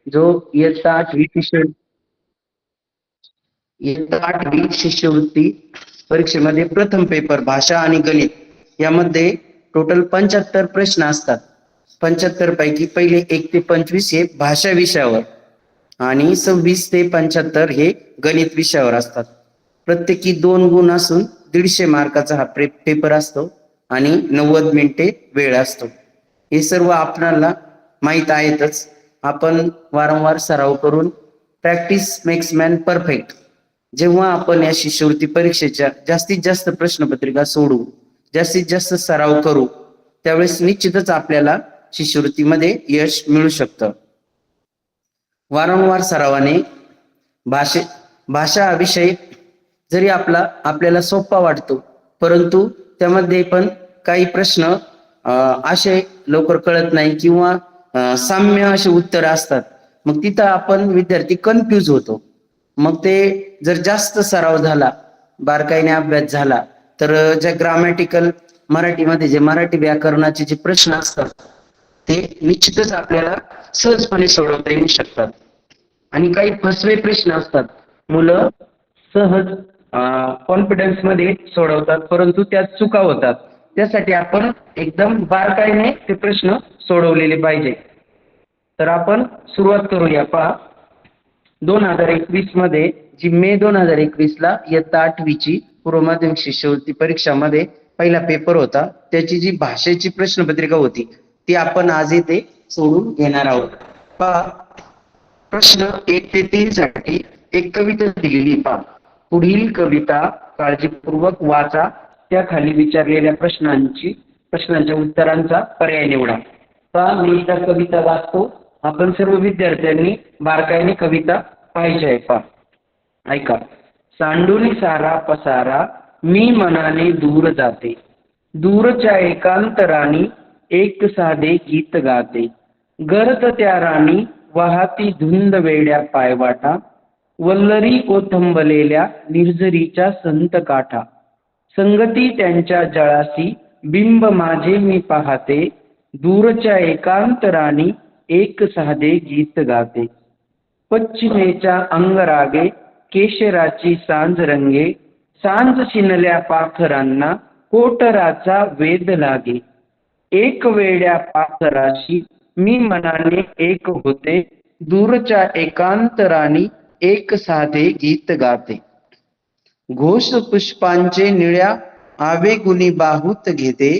जो इयत्ता 8वी शिष्यवृत्ती परीक्षेमध्ये प्रथम पेपर भाषा आणि गणित यामध्ये टोटल 75 प्रश्न असतात. 75 पैकी पहिले 1 ते 25 हे भाषा विषयावर आणि 26 ते 75 हे गणित विषयावर असतात. प्रत्येकी 2 गुण असून 150 मार्काचा हा पेपर असतो आणि 90 मिनिटे वेळ असतो. हे सर्व आपल्याला माहित आहेतच. आपण वारंवार सराव करून प्रॅक्टिस मेक्स मॅन परफेक्ट. जेव्हा आपण या शिष्यवृत्ती परीक्षेच्या जास्तीत जास्त प्रश्नपत्रिका सोडवू, जास्तीत जास्त सराव करू, त्यावेळेस निश्चितच आपल्याला शिष्यवृत्तीमध्ये यश मिळू शकतं. वारंवार सरावाने भाषा हा विषय जरी आपल्याला सोपा वाटतो, परंतु त्यामध्ये पण काही प्रश्न असे लवकर कळत नाही किंवा साम्य असे उत्तर असतात. मग तिथं आपण विद्यार्थी कन्फ्यूज होतो. मग ते जर जास्त सराव झाला, बारकाईने अभ्यास झाला, तर ज्या ग्रामॅटिकल मराठीमध्ये जे मराठी व्याकरणाचे जे प्रश्न असतात ते निश्चितच आपल्याला सहजपणे सोडवता येऊ शकतात. आणि काही फसवे प्रश्न असतात, मुलं सहज कॉन्फिडन्स मध्ये सोडवतात, परंतु त्यात चुका होतात. त्यासाठी आपण एकदम बारकाईने ते प्रश्न सोडवलेले पाहिजे. तर आपण सुरुवात करूया. पहा, 2021 मध्ये जी मे 2021 ला इयत्ता 8वीची पूर्व माध्यमिक शिष्यवृत्ती परीक्षामध्ये पहिला पेपर होता. त्याची जी भाषेची प्रश्नपत्रिका होती ती आपण आज इथे सोडून घेणार आहोत. पहा, प्रश्न 1 ते 3 साठी एक कविता दिलेली. पहा, पुढील कविता काळजीपूर्वक वाचा. त्याखाली विचारलेल्या प्रश्नांच्या उत्तरांचा पर्याय निवडा. पहा, मी एकदा कविता वाचतो. आपण सर्व विद्यार्थ्यांनी बारकाईने कविता पाहिजे आहे. पहा, ऐका. सांडून सारा पसारा मी मनाने दूर जाते, दूरच्या एकांतरानी एक साधे गीत गाते. गरत त्या राणी वाहती धुंद वेड्या पायवाटा, वल्लरी ओथंबलेल्या निर्झरीच्या संत काठा. संगती त्यांच्या जळासी बिंब माझे मी पाहते, दूरच्या एकांतरानी एक साधे गीत गाते. पश्चिमेच्या अंगरागे केशराची सांज रंगे, सांज शिनल्या पाखरांना कोटराचा वेध लागे. एक वेड्या पाखराशी मी मनाने एक होते, दूरच्या एकांतरानी एक साधे गीत गाते. घोष पुष्पांचे निळ्या आवेगुनी बाहूत घेते,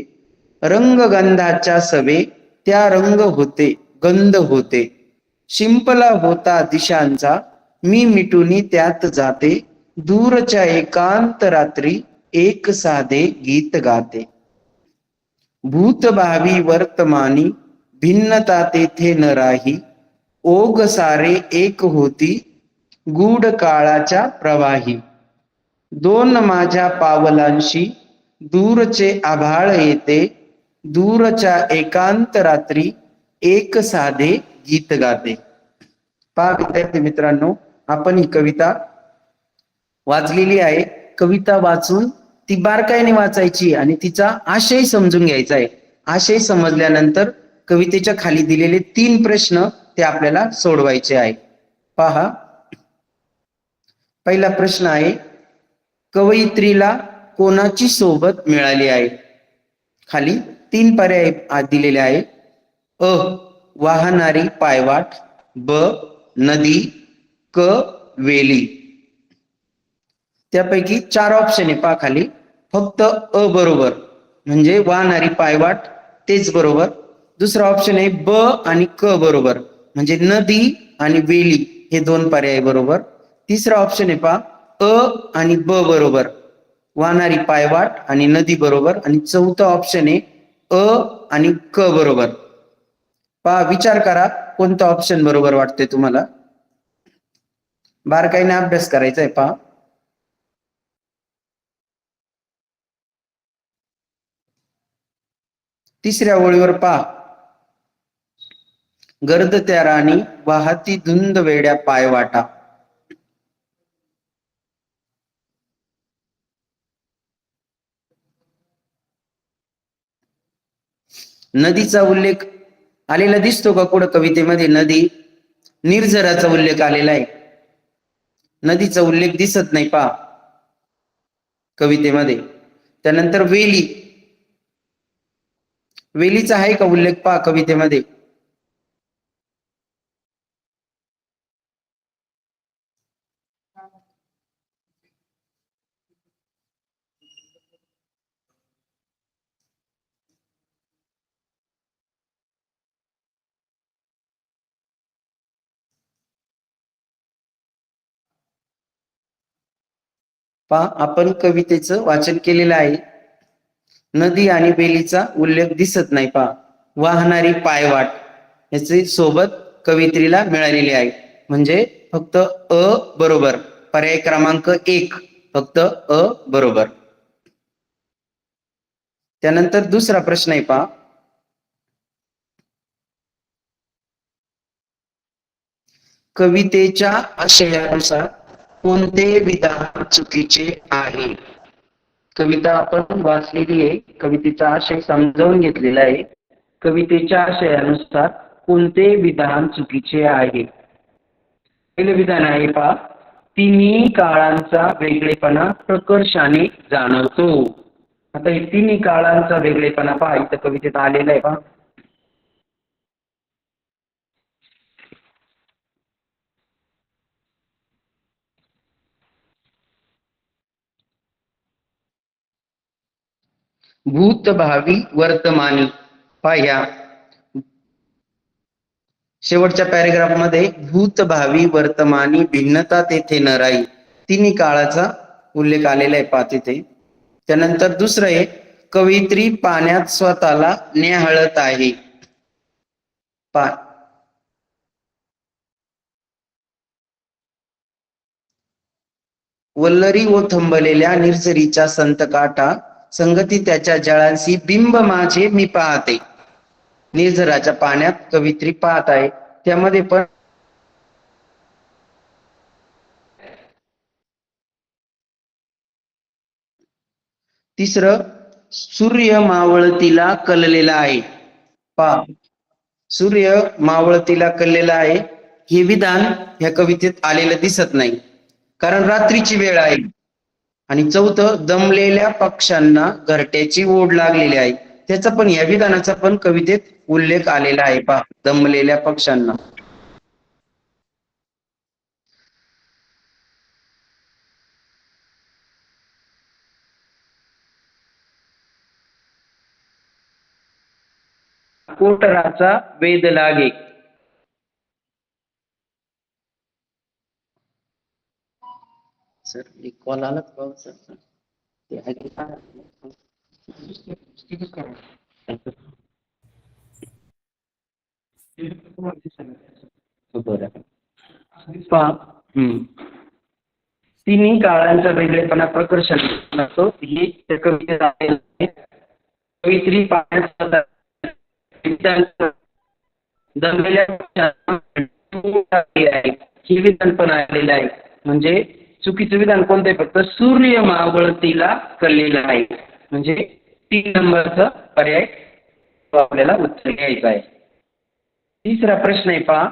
रंगगंधाच्या सवे त्या रंग होते गंध होते. शिंपला होता दिशांचा मी मिटूनी त्यात जाते, दूरच्या एकांत रात्री एक साधे गीत गाते. भूत भावी वर्तमानी भिन्नता तेथे न राही, ओघ सारे एक होती गूढ काळाच्या प्रवाही. दोन माझ्या पावलांशी दूरचे आभाळ येते, दूरच्या एकांत रात्री एक साधे गीत गाते. पहा विद्यार्थी मित्रांनो, आपण ही कविता वाचलेली आहे. कविता वाचून ती बारकाईने वाचायची आणि तिचा आशय समजून घ्यायचा आहे. आशय समजल्यानंतर कवितेच्या खाली दिलेले 3 प्रश्न ते आपल्याला सोडवायचे आहे. पहा, पहिला प्रश्न आहे, कवयित्रीला कोणाची सोबत मिळाली आहे? खाली 3 पर्याय दिलेले आहे. अ, वाहणारी पायवाट, ब, नदी, क, वेली. त्यापैकी 4 ऑप्शन आहे. पहा खाली, फक्त अ बरोबर म्हणजे वाहणारी पायवाट तेच बरोबर. दुसरा ऑप्शन आहे ब आणि क बरोबर म्हणजे नदी आणि वेली हे 2 पर्याय बरोबर. तिसरा ऑप्शन आहे पहा, अ आणि ब बरोबर, वाहणारी पायवाट आणि नदी बरोबर. आणि चौथा ऑप्शन आहे अ आणि क बरोबर. पहा, विचार करा कोणता ऑप्शन बरोबर वाटतोय तुम्हाला. बारकाईने अभ्यास करायचा आहे. पहा, तिसऱ्या ओळीवर पहा, गर्द त्या राणी वाहती धुंद वेड्या पायवाटा. नदीचा उल्लेख आलेला दिसतो का कुठं कवितेमध्ये? नदी निर्झराचा उल्लेख आलेला आहे, नदीचा उल्लेख दिसत नाही पहा कवितेमध्ये. त्यानंतर वेली, वेलीचा आहे का उल्लेख पहा कवितेमध्ये? पहा आपण कवितेचं वाचन केलेलं आहे, नदी आणि वेलीचा उल्लेख दिसत नाही पहा. वाहणारी पायवाट याची सोबत कवित्रीला मिळालेली आहे, म्हणजे फक्त अ बरोबर, पर्याय क्रमांक 1 फक्त अ बरोबर. त्यानंतर दुसरा प्रश्न आहे पहा, कवितेच्या आशयानुसार कोणते विधान चुकीचे आहे? कविता आपण वाचलेली आहे, कवितेचा आशय समजावून घेतलेला आहे. कवितेच्या आशयानुसार कोणते विधान चुकीचे आहे? पहिले विधान आहे पहा, तिन्ही काळांचा वेगळेपणा प्रकर्षाने जाणवतो. आता हे तिन्ही काळांचा वेगळेपणा पहा इथं कवितेत आलेला आहे पहा. भूत भावी वर्तमानी पाह्या, शेवटच्या पॅरेग्राफ मध्ये भूत भावी वर्तमानी भिन्नता तेथे न राही, तिन्ही काळाचा उल्लेख आलेला आहे पहा तिथे. त्यानंतर दुसरं आहे, कवयित्री पाण्यात स्वतःला न्याहाळत आहे पहा. वल्लरी व थंबलेल्या निर्झरीच्या संत काठा संगती त्याच्या जळांशी बिंब माझे मी पाहते. निर्झराच्या पाण्यात कवित्री पाहत आहे, त्यामध्ये पण तिसरं, सूर्य मावळतीला कललेला आहे पहा. सूर्य मावळतीला कललेला आहे हे विधान ह्या कवितेत आलेलं दिसत नाही, कारण रात्रीची वेळ आहे. आणि चौथं, दमलेल्या पक्ष्यांना घरट्याची ओढ लागलेली आहे, त्याचा पण या विधानाचा पण कवितेत उल्लेख आलेला आहे पहा, दमलेल्या पक्ष्यांना. कोटराचा वेध लागे, सर एक कॉल आलाच का सर? ते बरं पहा. तिन्ही काळांचा वेगळेपणा प्रकर्षण असतो हे त्या कवितेत आलेलं आहे. कवित्री पाण्यात दमलेल्या हे विधान पण आलेलं आहे, म्हणजे चुकीचं विधान कोणतं आहे? फक्त सूर्य मावळतीला कललेलं आहे, म्हणजे 3 नंबरचा पर्याय आपल्याला उत्तर घ्यायचं आहे. तिसरा प्रश्न आहे पहा,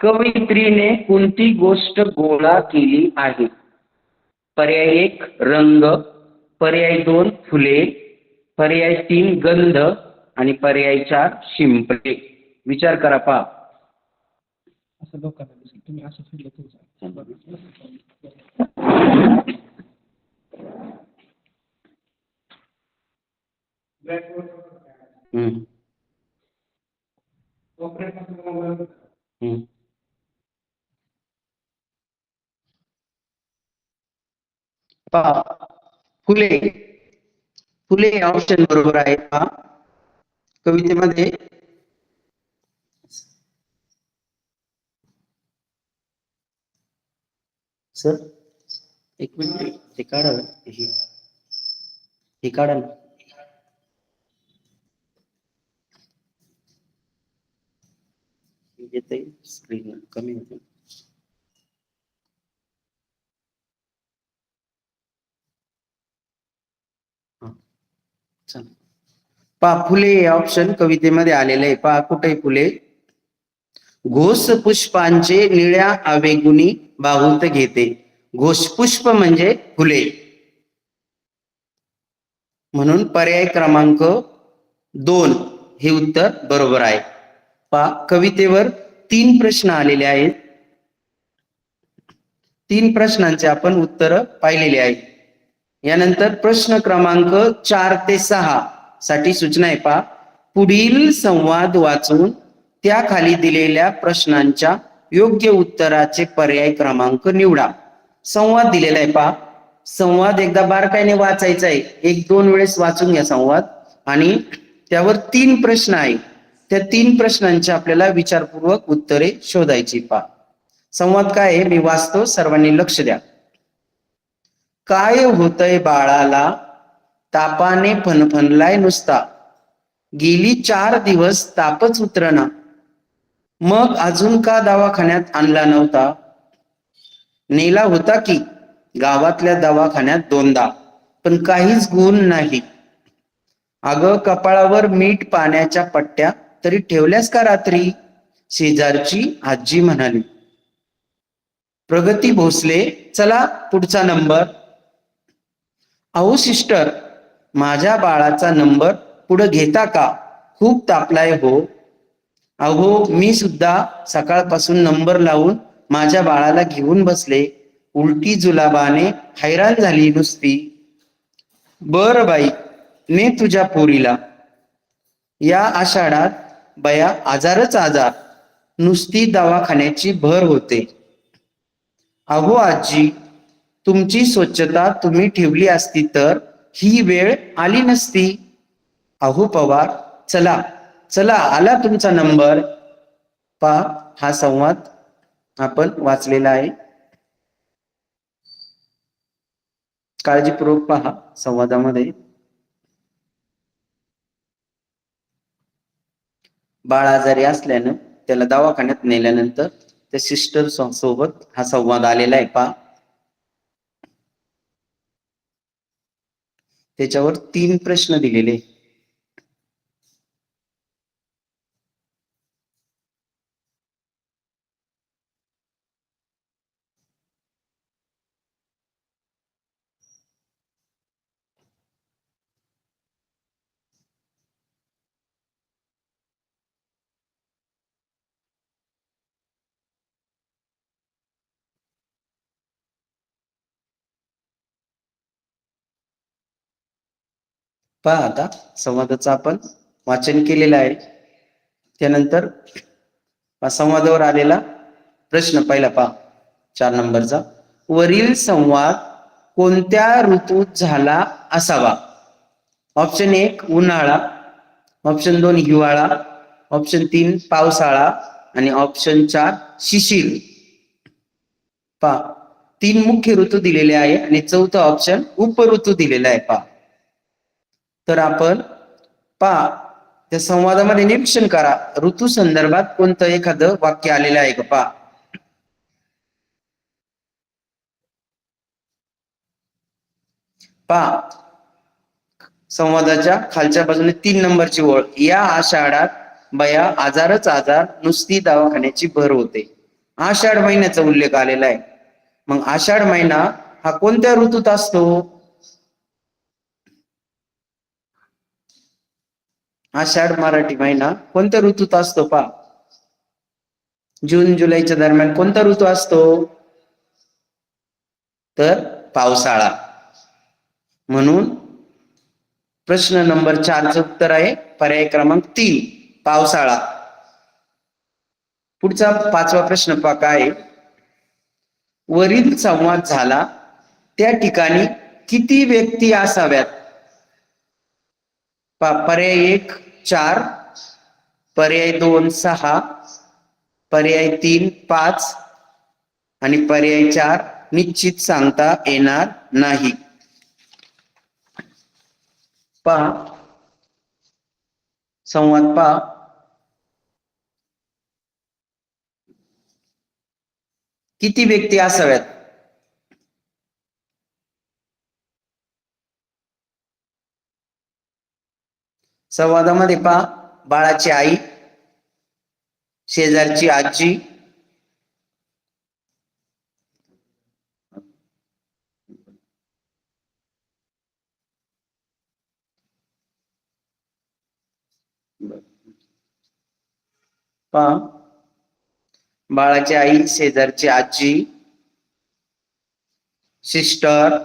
कवयित्रीने कोणती गोष्ट गोळा केली आहे? पर्याय 1 रंग, पर्याय 2 फुले, पर्याय 3 गंध आणि पर्याय 4 शिंपले. विचार करा पहा. असं लोकांना तुम्ही असं पहा, फुले, फुले ऑप्शन बरोबर आहे पहा कवितेमध्ये. सर एक मिनिट हे काढा, हे काढा ना. येते स्क्रीन कमी होते. पहा फुले ऑप्शन कवितेमध्ये आलेले आहे पहा, कुठे फुले? घोष पुष्पांचे निळ्या आवेगुनी बाहुत घेते. घोषपुष्प म्हणजे फुले, म्हणून पर्याय क्रमांक 2 हे उत्तर बरोबर आहे. पहा, कवितेवर 3 प्रश्न आलेले आहेत. 3 प्रश्नांचे आपण उत्तर पाहिलेले आहेत. यानंतर प्रश्न क्रमांक 4 ते 6 साठी सूचना आहे. पहा, पुढील संवाद वाचून त्या खाली दिलेल्या प्रश्नांच्या योग्य उत्तराचे पर्याय क्रमांक निवडा. संवाद दिलेला आहे. पहा, संवाद एकदा बारकाईने वाचायचा आहे. 1-2 वेळेस वाचून घ्या संवाद. आणि त्यावर 3 प्रश्न आहे. त्या 3 प्रश्नांची आपल्याला विचारपूर्वक उत्तरे शोधायची. पहा, संवाद काय आहे मी वाचतो, सर्वांनी लक्ष द्या. काय होतंय बाळाला, तापाने फणफणलाय नुसता, गेली 4 दिवस तापच उतरना, मग अजून का दवाखान्यात आणला नव्हता? नेला होता की गावातल्या दवाखान्यात 2दा, पण काहीच गुण नाही. अगं कपाळावर मीठ पाण्याच्या पट्ट्या तरी ठेवल्यास का रात्री? शेजारची आजी म्हणाली. प्रगती भोसले, चला पुढचा नंबर. अहो सिस्टर, माझ्या बाळाचा नंबर पुढे घेता का? खूप तापलाय हो. अहो मी सुद्धा सकाळपासून नंबर लावून माझ्या बाळाला घेऊन बसले, उलटी जुलाबाने हैराण झाली नुसती. बर बाई, ने तुझ्या पोरीला. या आषाढात बया आजारच आजार, नुसती दवाखान्याची भर होते. अहो आजी, तुमची स्वच्छता तुम्ही ठेवली असती तर ही वेळ आली नसती. अहो पवार, चला चला आला तुमचा नंबर. पहा, हा संवाद आपण वाचलेला आहे. काळजीपूर्वक पहा संवादामध्ये. बाळ आजारी असल्यानं त्याला दवाखान्यात नेल्यानंतर त्या सिस्टर सोबत हा संवाद आलेला आहे. पहा, त्याच्यावर 3 प्रश्न दिलेले. पहा, आता संवादाचं आपण वाचन केलेलं आहे. त्यानंतर संवादावर आलेला प्रश्न पहिला पहा, 4 नंबरचा. वरील संवाद कोणत्या ऋतूत झाला असावा? ऑप्शन 1 उन्हाळा, ऑप्शन 2 हिवाळा, ऑप्शन 3 पावसाळा आणि ऑप्शन 4 शिशिर. पहा, 3 मुख्य ऋतू दिलेले आहे आणि चौथा ऑप्शन उपऋतू दिलेला आहे. पहा, तर आपण पहा त्या संवादामध्ये निरीक्षण करा, ऋतू संदर्भात कोणतं एखादं वाक्य आलेलं आहे का? पहा, पहा संवादाच्या खालच्या बाजूने 3 नंबरची ओळ. या आषाढात बया आजारच आजार, नुसती दवाखान्याची भर होते. आषाढ महिन्याचा उल्लेख आलेला आहे. मग आषाढ महिना हा कोणत्या ऋतूत असतो? आषाढ मराठी महिना कोणत्या ऋतूत असतो? पहा, जून जुलैच्या दरम्यान कोणता ऋतू असतो? तर पावसाळा. म्हणून प्रश्न नंबर 4 चं उत्तर आहे पर्याय क्रमांक 3 पावसाळा. पुढचा 5वा प्रश्न पहा काय आहे. वरील संवाद झाला त्या ठिकाणी किती व्यक्ती असाव्यात? पर्याय 1 4, पर्याय 2 6, पर्याय 3 5 आणि पर्याय 4 निश्चित सांगता येणार नाही. पहा संवाद, पहा किती व्यक्ती असाव्यात? संवादामध्ये पहा, बाळाची आई, शेजारची आजी, पहा बाळाची आई, शेजारची आजी, सिस्टर,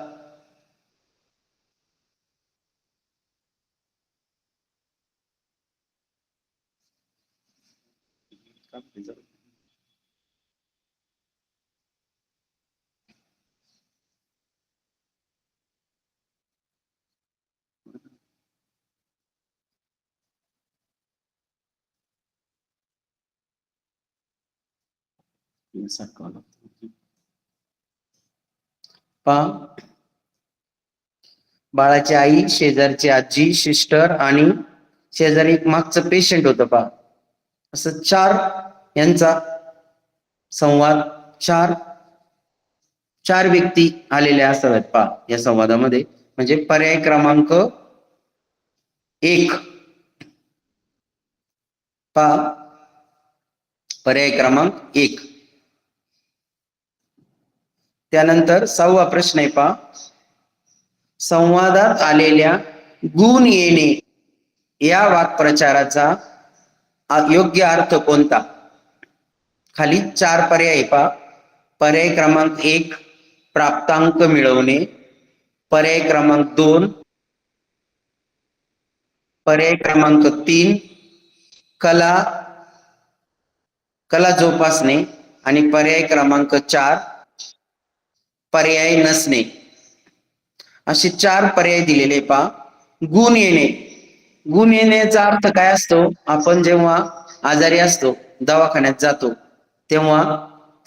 पहा बाळाची आई, शेजारची आजी, सिस्टर आणि शेजारी एक मागचं पेशंट होतं पहा. असं चार यांचा संवाद, चार चार व्यक्ती आलेल्या असाव्यात पहा या संवादामध्ये. म्हणजे पर्याय क्रमांक 1 पहा, पर्याय क्रमांक 1. त्यानंतर 6वा प्रश्न आहे पहा, संवादात आलेल्या गुण येणे या वाक्प्रचाराचा योग्य अर्थ कोणता? खाली 4 पर्याय पहा. पर्याय क्रमांक 1 प्राप्तांक मिळवणे, पर्याय क्रमांक 2 पर्याय क्रमांक 3 कला जोपासणे आणि पर्याय क्रमांक 4 पर्याय नसणे. असे 4 पर्याय दिलेले पहा. गुण येणे, गुण येण्याचा अर्थ काय असतो? आपण जेव्हा आजारी असतो, दवाखान्यात जातो, तेव्हा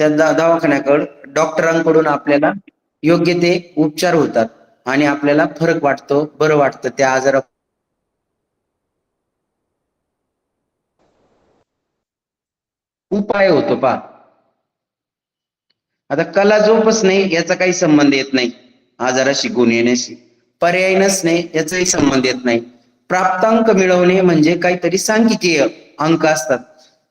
त्या दवाखान्याकडे डॉक्टरांकडून आपल्याला योग्य ते उपचार होतात आणि आपल्याला फरक वाटतो, बरं वाटतं त्या आजारा. उपाय होतो पहा. आता कला जोपासणे याचा काही संबंध येत नाही आजाराशी, गुण येण्याशी. पर्याय नसणे याचाही संबंध येत नाही. प्राप्तांक मिळवणे म्हणजे काहीतरी सांख्यिकीय अंक असतात.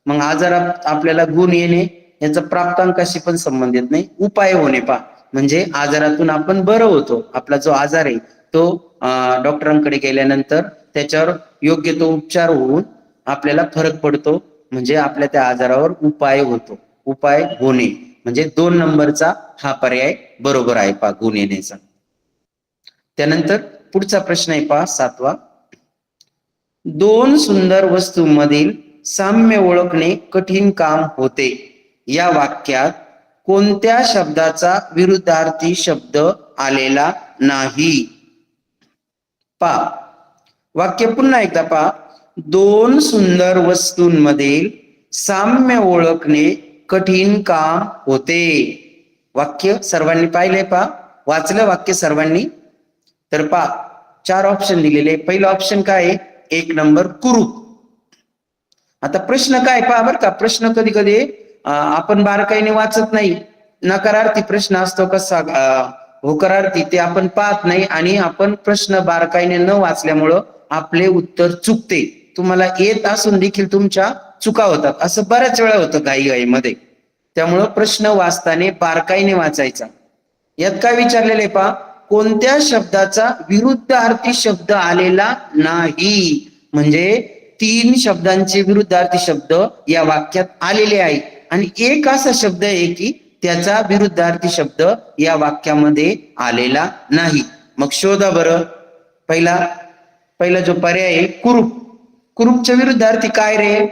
मग आजारात आपल्याला गुण येणे याचा प्राप्तांकाशी पण संबंध येत नाही. उपाय होणे पहा, म्हणजे आजारातून आपण बरं होतो. आपला जो आजार आहे तो डॉक्टरांकडे गेल्यानंतर त्याच्यावर योग्य तो उपचार होऊन आपल्याला फरक पडतो, म्हणजे आपल्या त्या आजारावर उपाय होतो. उपाय होणे म्हणजे 2 नंबरचा हा पर्याय बरोबर आहे पहा, गुण येण्याचा. त्यानंतर पुढचा प्रश्न आहे पहा 7वा. 2 सुंदर वस्तूंमधील साम्य ओळखणे कठीण काम होते या वाक्यात कोणत्या शब्दाचा विरुद्धार्थी शब्द आलेला नाही? पहा वाक्य पुन्हा एकदा पहा. 2 सुंदर वस्तूंमधील साम्य ओळखणे कठीण काम होते. वाक्य सर्वांनी पाहिले पहा, वाचलं वाक्य सर्वांनी? तर पहा 4 ऑप्शन दिलेले. पहिला ऑप्शन काय आहे? 1 नंबर कुरूप. आता प्रश्न काय पहा बरं का, प्रश्न कधी कधी आपण बारकाईने वाचत नाही. नकारार्थी प्रश्न असतो कसा, होकारार्थी, ते आपण पाहत नाही आणि आपण प्रश्न बारकाईने न वाचल्यामुळं आपले उत्तर चुकते. तुम्हाला येत असून देखील तुमच्या चुका होतात, असं बऱ्याच वेळा होतं घाईघाईमध्ये. त्यामुळं प्रश्न वाचताना बारकाईने वाचायचा. यात काय विचारलेलं आहे पहा, कोणत्या शब्दाचा विरुद्धार्थी शब्द आलेला नाही? म्हणजे 3 शब्दांचे विरुद्धार्थी शब्द या वाक्यात आलेले आहे आणि एक असा शब्द आहे की त्याचा विरुद्धार्थी शब्द या वाक्यामध्ये आलेला नाही. मग शोधा बरं. पहिला जो पर्याय आहे कुरूप. कुरूपच्या विरुद्धार्थी काय रे?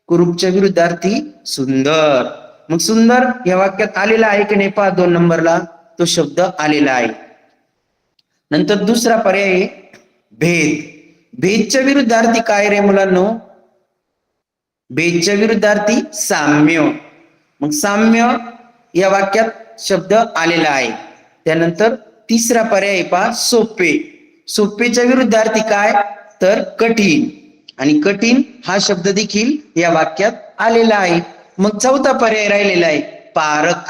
कुरूपच्या विरुद्धार्थी सुंदर. मग सुंदर या वाक्यात आलेला आहे की नाही पहा, 2 नंबरला तो शब्द आलेला आहे. नंतर दुसरा पर्याय आहे भेद. भेदच्या विरुद्धार्थी काय रे मुलांनो? भेदच्या विरुद्धार्थी साम्य. मग साम्य या वाक्यात शब्द आलेला आहे. त्यानंतर तिसरा पर्याय पहा सोपे. सोपेच्या विरुद्धार्थी काय? तर कठीण. आणि कठीण हा शब्द देखील या वाक्यात आलेला आहे. मग चौथा पर्याय राहिलेला आहे पारक.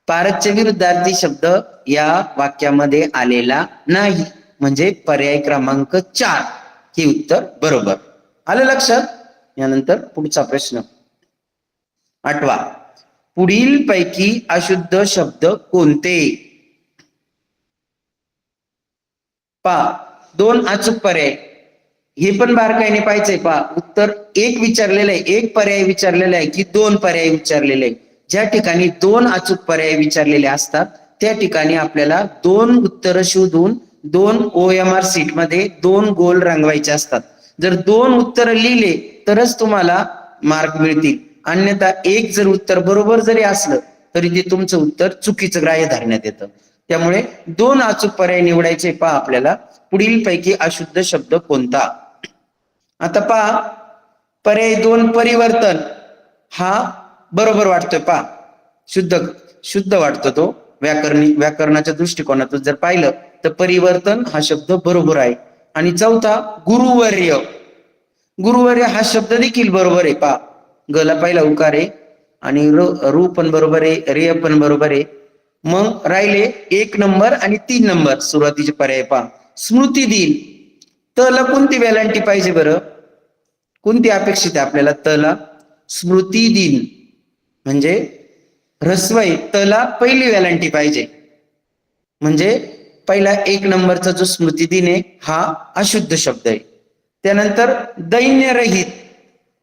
पारकच्या विरुद्धार्थी शब्द या वाक्यामध्ये आलेला नाही. म्हणजे पर्याय क्रमांक 4 हे उत्तर बरोबर. आलं लक्षात? यानंतर पुढचा प्रश्न. 8वा, पुढील पैकी अशुद्ध शब्द कोणते? पहा, 2 अचूक पर्याय, हे पण बारकाईने पाहिजे. पहा, उत्तर एक विचारलेलं आहे, एक पर्याय विचारलेला आहे की 2 पर्याय विचारलेले आहे. ज्या ठिकाणी 2 अचूक पर्याय विचारलेले असतात त्या ठिकाणी आपल्याला 2 उत्तर शोधून 2 OMR शीट मध्ये 2 गोल रंगवायचे असतात. जर 2 उत्तर लिहिले तरच तुम्हाला मार्क मिळतील, अन्यथा एक जर उत्तर बरोबर जरी असलं तरी ते तुमचं उत्तर चुकीचं ग्राह्य धरण्यात येतं. त्यामुळे 2 अचूक पर्याय निवडायचे. पहा, आपल्याला पुढील पैकी अशुद्ध शब्द कोणता? आता पहा, पर्याय 2 परिवर्तन हा बरोबर वाटतोय. पहा, शुद्ध वाटतो तो. व्याकरणाच्या दृष्टिकोनातून जर पाहिलं तर परिवर्तन हा शब्द बरोबर आहे. आणि चौथा, गुरुवर्य, गुरुवर्य हा शब्द देखील बरोबर आहे. पहा, गला पहिला उकार आहे आणि रू पण बरोबर आहे, रे पण बरोबर आहे. मग राहिले 1 नंबर आणि 3 नंबर सुरुवातीचे पर्याय. पहा, स्मृती दिन, तला कोणती वेलांटी पाहिजे बरं? कोणती अपेक्षित आहे आपल्याला? तला स्मृती दिन म्हणजे ह्रस्व आहे, तला पहिली वेलांटी पाहिजे. म्हणजे पहिला 1 नंबरचा जो स्मृती दिन आहे हा अशुद्ध शब्द आहे. त्यानंतर दैन्यरहित,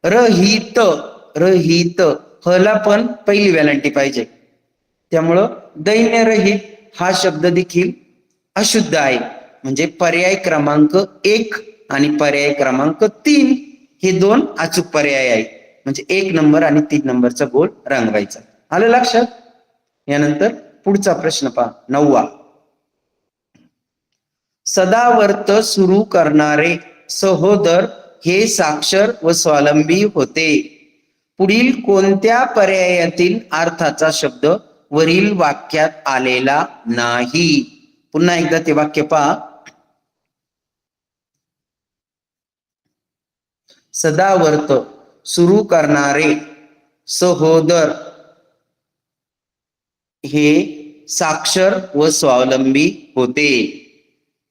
रहित, रहित हला पण पहिली वेलांटी पाहिजे. त्यामुळं दैन्यरहित हा शब्द देखील अशुद्ध आहे. म्हणजे पर्याय क्रमांक 1 आणि पर्याय क्रमांक 3 हे 2 अचूक पर्याय आहेत. म्हणजे 1 नंबर आणि 3 नंबरचा गोल रंगवायचा. आलं लक्षात? यानंतर पुढचा प्रश्न पहा, 9वा, सदावर्त सुरू करणारे सहोदर हे साक्षर व स्वावलंबी होते. पुढील कोणत्या पर्यायातील अर्थाचा शब्द वरील वाक्यात आलेला नाही? पुन्हा एकदा ते वाक्य पहा. सदावर्त सुरू करणारे सहोदर हे साक्षर व स्वावलंबी होते.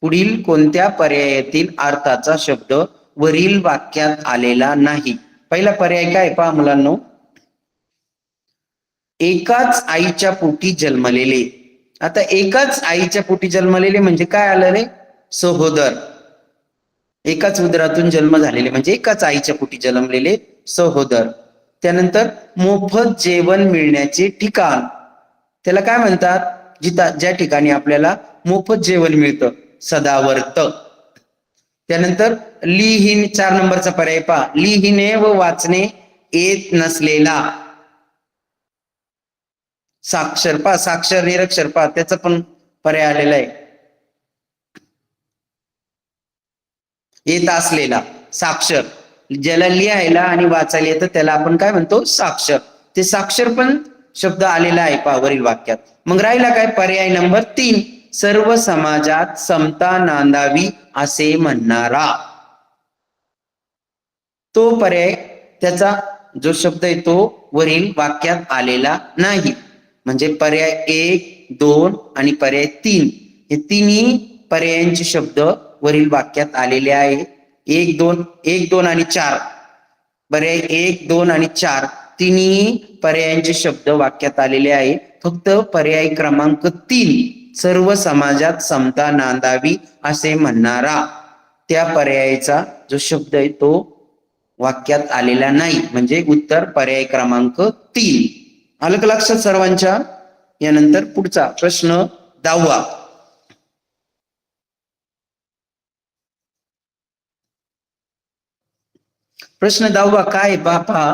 पुढील कोणत्या पर्यायातील अर्थाचा शब्द वरील वाक्यात आलेला नाही? पहिला पर्याय काय पहा मुलांनो, एकाच आईच्या पोटी जन्मलेले. आता एकाच आईच्या पोटी जन्मलेले म्हणजे काय आलं रे? सहोदर. एकाच उदरातून जन्म झालेले म्हणजे एकाच आईच्या पोटी जन्मलेले सहोदर. त्यानंतर मोफत जेवण मिळण्याचे ठिकाण, त्याला काय म्हणतात? ज्या ठिकाणी आपल्याला मोफत जेवण मिळतं, सदावर्त. त्यानंतर लिहिणे, 4 नंबरचा पर्याय पहा, लिहिणे व वाचणे येत नसलेला. साक्षर पहा, साक्षर निरक्षर पहा, त्याचा पण पर्याय आलेला आहे. येत असलेला साक्षर, ज्याला लिहायला आणि वाचायला येतं त्याला आपण काय म्हणतो? साक्षर. ते साक्षर पण शब्द आलेला आहे पहा वरील वाक्यात. मग राहिला काय? पर्याय नंबर 3, सर्व समाजात समता नांदावी असे म्हणणारा. तो पर्याय, त्याचा जो शब्द आहे तो वरील वाक्यात आलेला नाही. म्हणजे पर्याय 1, 2 आणि पर्याय 3 हे तिन्ही पर्यायांचे शब्द वरील वाक्यात आलेले आहे. 1, 2 आणि 4, पर्याय 1, 2 आणि 4 तिन्ही पर्यायांचे शब्द वाक्यात आलेले आहे. फक्त पर्याय क्रमांक 3, सर्व समाजात समता नांदावी असे म्हणणारा, त्या पर्यायाचा जो शब्द आहे तो वाक्यात आलेला नाही. म्हणजे उत्तर पर्याय क्रमांक 3. आलं का लक्षात सर्वांच्या? यानंतर पुढचा प्रश्न 10वा. प्रश्न 10वा काय बापा,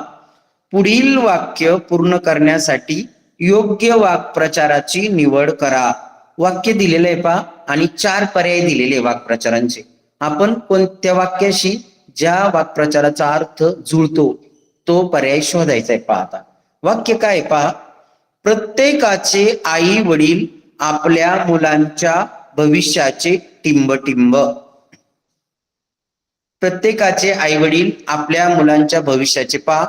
पुढील वाक्य पूर्ण करण्यासाठी योग्य वाक्प्रचाराची निवड करा. वाक्य दिलेलं आहे पहा आणि 4 पर्याय दिलेले वाक्प्रचारांचे. आपण कोणत्या वाक्याशी ज्या वाक्प्रचाराचा अर्थ जुळतो तो पर्याय शोधायचा आहे. पहा आता वाक्य काय पहा, प्रत्येकाचे आई वडील आपल्या मुलांच्या भविष्याचे टिंबटिंब. प्रत्येकाचे आई वडील आपल्या मुलांच्या भविष्याचे. पहा,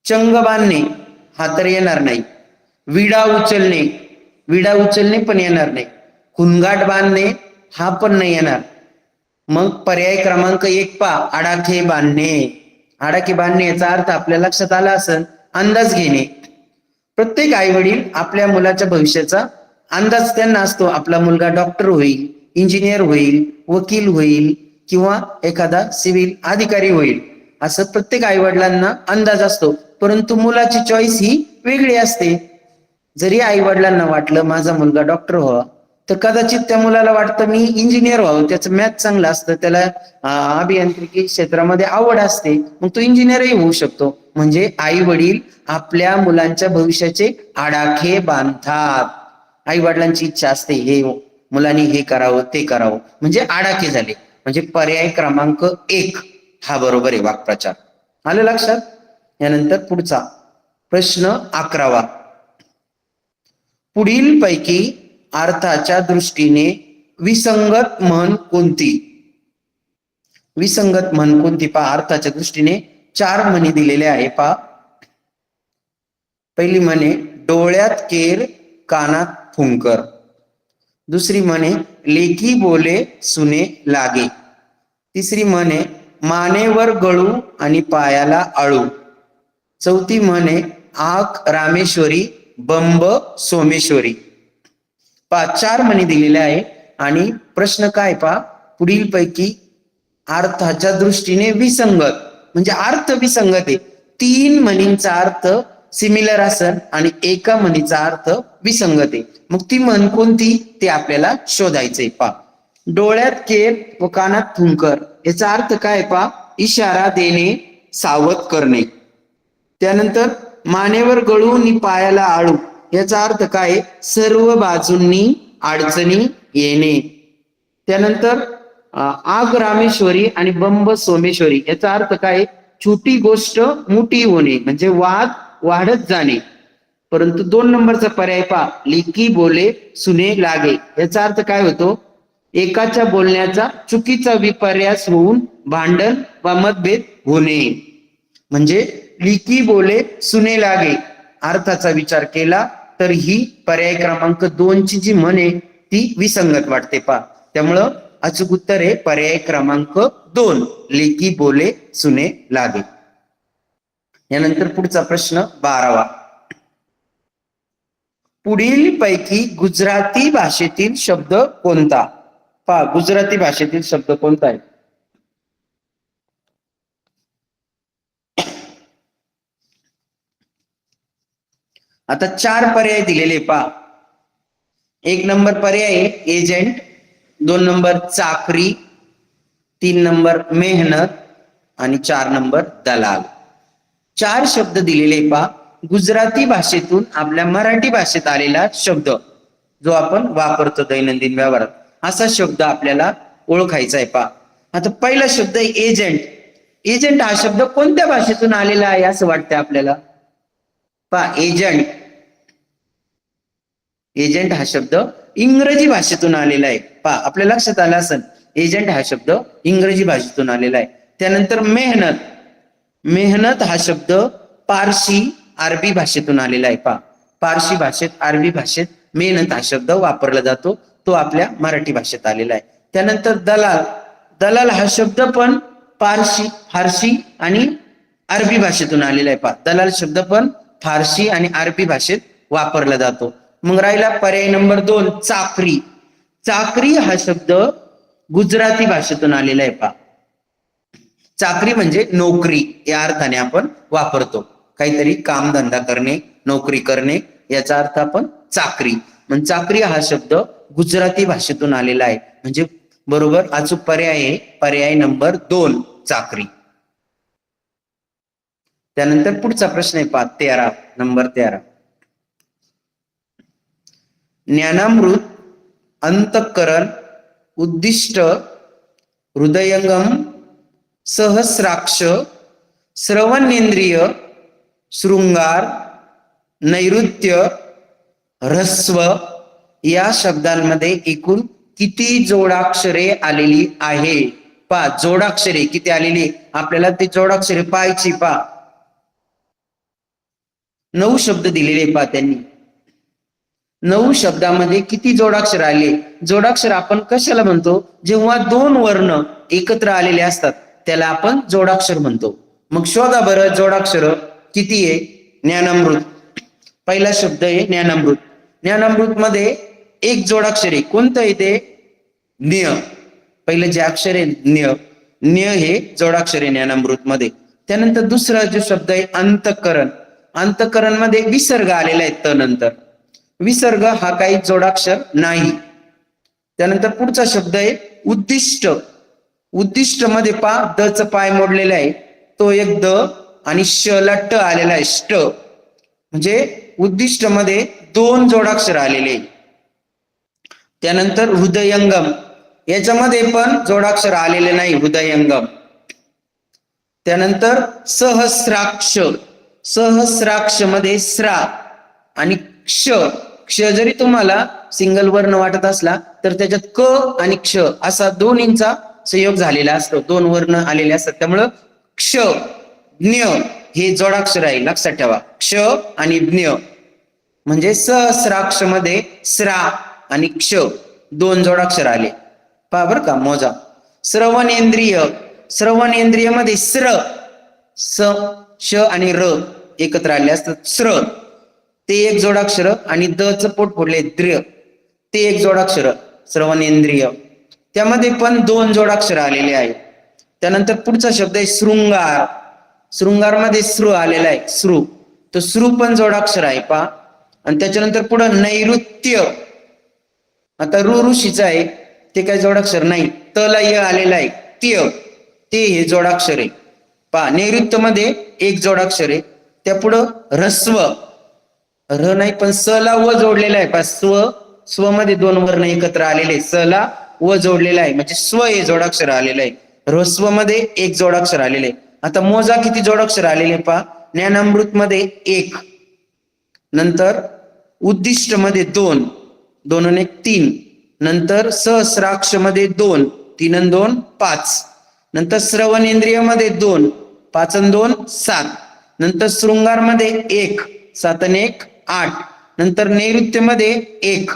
चंग बांधणे हा तर येणार नाही. विडा उचलणे, विडा उचलणे पण येणार नाही. खुनगाट बांधणे हा पण नाही येणार. मग पर्याय क्रमांक 1 पहा, आडाखे बांधणे. आडाखे बांधणे याचा अर्थ आपल्या लक्षात आला असेल, अंदाज घेणे. प्रत्येक आई वडील आपल्या मुलाच्या भविष्याचा अंदाज त्यांना असतो. आपला मुलगा डॉक्टर होईल, इंजिनियर होईल, वकील होईल किंवा एखादा सिव्हिल अधिकारी होईल, असं प्रत्येक आई वडिलांना अंदाज असतो. परंतु मुलाची चॉईस ही वेगळी असते. जरी आई वडिलांना वाटलं माझा मुलगा डॉक्टर व्हावा, तर कदाचित त्या मुलाला वाटतं मी इंजिनियर व्हावं, त्याचं मॅथ चांगलं असतं, त्याला अभियांत्रिकी क्षेत्रामध्ये आवड असते, मग तो इंजिनियरही होऊ शकतो. म्हणजे आई वडील आपल्या मुलांच्या भविष्याचे आडाखे बांधतात. आई वडिलांची इच्छा असते हे मुलांनी हे करावं ते करावं, म्हणजे आडाखे झाले. म्हणजे पर्याय क्रमांक 1 हा बरोबर आहे वाक्प्रचार. आलं लक्षात? यानंतर पुढचा प्रश्न 11वा. पुढील पैकी अर्थाच्या दृष्टीने विसंगत म्हण कोणती? विसंगत म्हण कोणती? पहा, अर्थाच्या दृष्टीने 4 म्हणी दिलेले आहे. पहा, पहिली म्हणे डोळ्यात केर कानात फुंकर. दुसरी म्हणे लेकी बोले सुने लागे. तिसरी म्हणे मानेवर गळू आणि पायाला आळू. चौथी म्हणे आक रामेश्वरी बंब सोमेश्वरी. पहा, 4 म्हणी दिलेल्या आहे आणि प्रश्न काय? पहा, पुढील पैकी अर्थाच्या दृष्टीने विसंगत, म्हणजे अर्थ विसंगत आहे. 3 म्हणींचा अर्थ सिमिलर असेल आणि एका म्हणीचा अर्थ विसंगत आहे. मग ती म्हण कोणती ते आपल्याला शोधायचंय. पहा, डोळ्यात केर व कानात फुंकर याचा अर्थ काय? पहा, इशारा देणे, सावध करणे. त्यानंतर मानेवर गळू आणि पायाला आळू याचा अर्थ काय? सर्व बाजूंनी अडचणी येणे. त्यानंतर आग रामेश्वरी आणि बंब सोमेश्वरी याचा अर्थ काय? छोटी गोष्ट मोठी होणे, म्हणजे वाद वाढत जाणे. परंतु 2 नंबरचा पर्याय पहा, लेकी बोले सुने लागे याचा अर्थ काय होतो? एकाच्या बोलण्याचा चुकीचा विपर्यास होऊन भांडण वा मतभेद होणे. म्हणजे लेकी बोले सुने लागे अर्थाचा विचार केला तर ही पर्याय क्रमांक 2 ची जी म्हण आहे ती विसंगत वाटते. पहा, त्यामुळं अचूक उत्तर आहे पर्याय क्रमांक 2, लेकी बोले सुने लागे. यानंतर पुढचा प्रश्न 12वा. पुढील पैकी गुजराती भाषेतील शब्द कोणता? पहा, गुजराती भाषेतील शब्द कोणता आहे? आता 4 पर्याय दिलेले. पहा, 1 नंबर पर्याय एजंट, 2 नंबर चाकरी, 3 नंबर मेहनत आणि 4 नंबर दलाल. 4 शब्द दिलेले. पहा, गुजराती भाषेतून आपल्या मराठी भाषेत आलेला शब्द जो आपण वापरतो दैनंदिन व्यवहारात, असा शब्द आपल्याला ओळखायचा आहे. पहा, आता पहिला शब्द आहे एजंट. एजंट हा शब्द कोणत्या भाषेतून आलेला आहे असं वाटतंय आपल्याला? पहा, एजंट, एजंट हा शब्द इंग्रजी भाषेतून आलेला आहे. पहा, आपल्या लक्षात आलं असेल, एजंट हा शब्द इंग्रजी भाषेतून आलेला आहे. त्यानंतर मेहनत, मेहनत हा शब्द पारशी अरबी भाषेतून आलेला आहे. पहा, पारशी भाषेत अरबी भाषेत मेहनत हा शब्द वापरला जातो, तो आपल्या मराठी भाषेत आलेला आहे. त्यानंतर दलाल, दलाल हा शब्द पण पारशी फारसी आणि अरबी भाषेतून आलेला आहे. पहा, दलाल शब्द पण फारसी आणि अरबी भाषेत वापरला जातो. मग राहिला पर्याय नंबर 2 चाकरी. चाकरी हा शब्द गुजराती भाषेतून आलेला आहे. पहा, चाकरी म्हणजे नोकरी या अर्थाने आपण वापरतो, काहीतरी कामधंदा करणे, नोकरी करणे याचा अर्थ आपण चाकरी. म्हणजे चाकरी हा शब्द गुजराती भाषेतून आलेला आहे. म्हणजे बरोबर अचूक पर्याय आहे पर्याय नंबर 2 चाकरी. त्यानंतर पुढचा प्रश्न आहे. पहा, 13 नंबर 13. ज्ञानामृत, अंतःकरण, उद्दिष्ट, हृदयंगम, सहस्राक्ष, श्रवणेंद्रिय, शृंगार, नैऋत्य, ह्रस्व या शब्दांमध्ये एकूण किती जोडाक्षरे आलेली आहे? पहा, जोडाक्षरे किती आलेली आपल्याला ते जोडाक्षरे पाहायची. पहा, 9 शब्द दिलेले. पहा, त्यांनी 9 शब्दामध्ये किती जोडाक्षर आले? जोडाक्षर आपण कशाला म्हणतो? जेव्हा 2 वर्ण एकत्र आलेले असतात त्याला आपण जोडाक्षर म्हणतो. मग शोधा बरं जोडाक्षर किती आहे. ज्ञानामृत पहिला शब्द आहे ज्ञानामृत. ज्ञानामृत मध्ये एक जोडाक्षर आहे. कोणतं आहे ते. ज्ञ. पहिलं जे अक्षर आहे ज्ञ. ज्ञ हे जोडाक्षर आहे ज्ञानामृत मध्ये. त्यानंतर दुसरा जो शब्द आहे अंतःकरण. अंतःकरण मध्ये विसर्ग आलेला आहे त नंतर. विसर्ग हा काही जोडाक्षर नाही. त्यानंतर पुढचा शब्द आहे उद्दिष्ट. उद्दिष्ट मध्ये पा द च पाय मोडलेला आहे तो एक द आणि श ला ट आलेला आहे ष्ट. म्हणजे उद्दिष्ट मध्ये दोन जोडाक्षर आलेले. त्यानंतर हृदयंगम याच्यामध्ये पण जोडाक्षर आलेले नाही हृदयंगम. त्यानंतर सहस्राक्ष. सहस्राक्ष मध्ये स्रा आणि क्ष. क्ष जरी तुम्हाला सिंगल वर्ण वाटत असला तर त्याच्यात क आणि क्ष असा दोन्हींचा संयोग झालेला असतो. दोन वर्ण आलेले असतात त्यामुळं क्ष ज्ञ हे जोडाक्षर आहे लक्षात ठेवा. क्ष आणि ज्ञ म्हणजे सहस्राक्ष मध्ये स्रा आणि क्ष दोन जोडाक्षर आले. पहा बर का मोजा. श्रवणेंद्रिय. श्रवणेंद्रिय मध्ये स्र स श आणि र एकत्र आले असतात श्र ते एक जोडाक्षर आणि द च पोट फोडले द्र ते एक जोडाक्षर श्रवणेंद्रिय. त्यामध्ये पण दोन जोडाक्षर आलेले आहेत. त्यानंतर पुढचा शब्द आहे शृंगार. शृंगार मध्ये श्रु आलेला आहे श्रु. तो श्रु पण जोडाक्षर आहे पा. आणि त्याच्यानंतर पुढं नैऋत्य. आता ऋषीचा आहे ते काही जोडाक्षर नाही. तला य आलेला आहे त्य ते हे जोडाक्षर आहे पा. नैऋत्य मध्ये एक जोडाक्षर आहे. त्या पुढं ह्रस्व. र नाही पण स ला व जोडलेला आहे पा. स्व मध्ये दोन वर्ण एकत्र आलेले. स ला व जोडलेला आहे म्हणजे स्व हे जोडाक्षर आलेलं आहे. ह्रस्व मध्ये एक जोडाक्षर आलेले आहे. आता मोजा किती जोडाक्षर आलेले पा. ज्ञानामृत मध्ये एक. नंतर उद्दिष्ट मध्ये दोन. दोन आणि एक तीन. नंतर सहस्राक्ष मध्ये दोन. तीन आणि दोन पाच. नंतर श्रवणेंद्रिय मध्ये दोन. पाच आणि दोन सात. नंतर शृंगार मध्ये एक. सात आणि एक आठ. नंतर नैऋत्य मध्ये एक.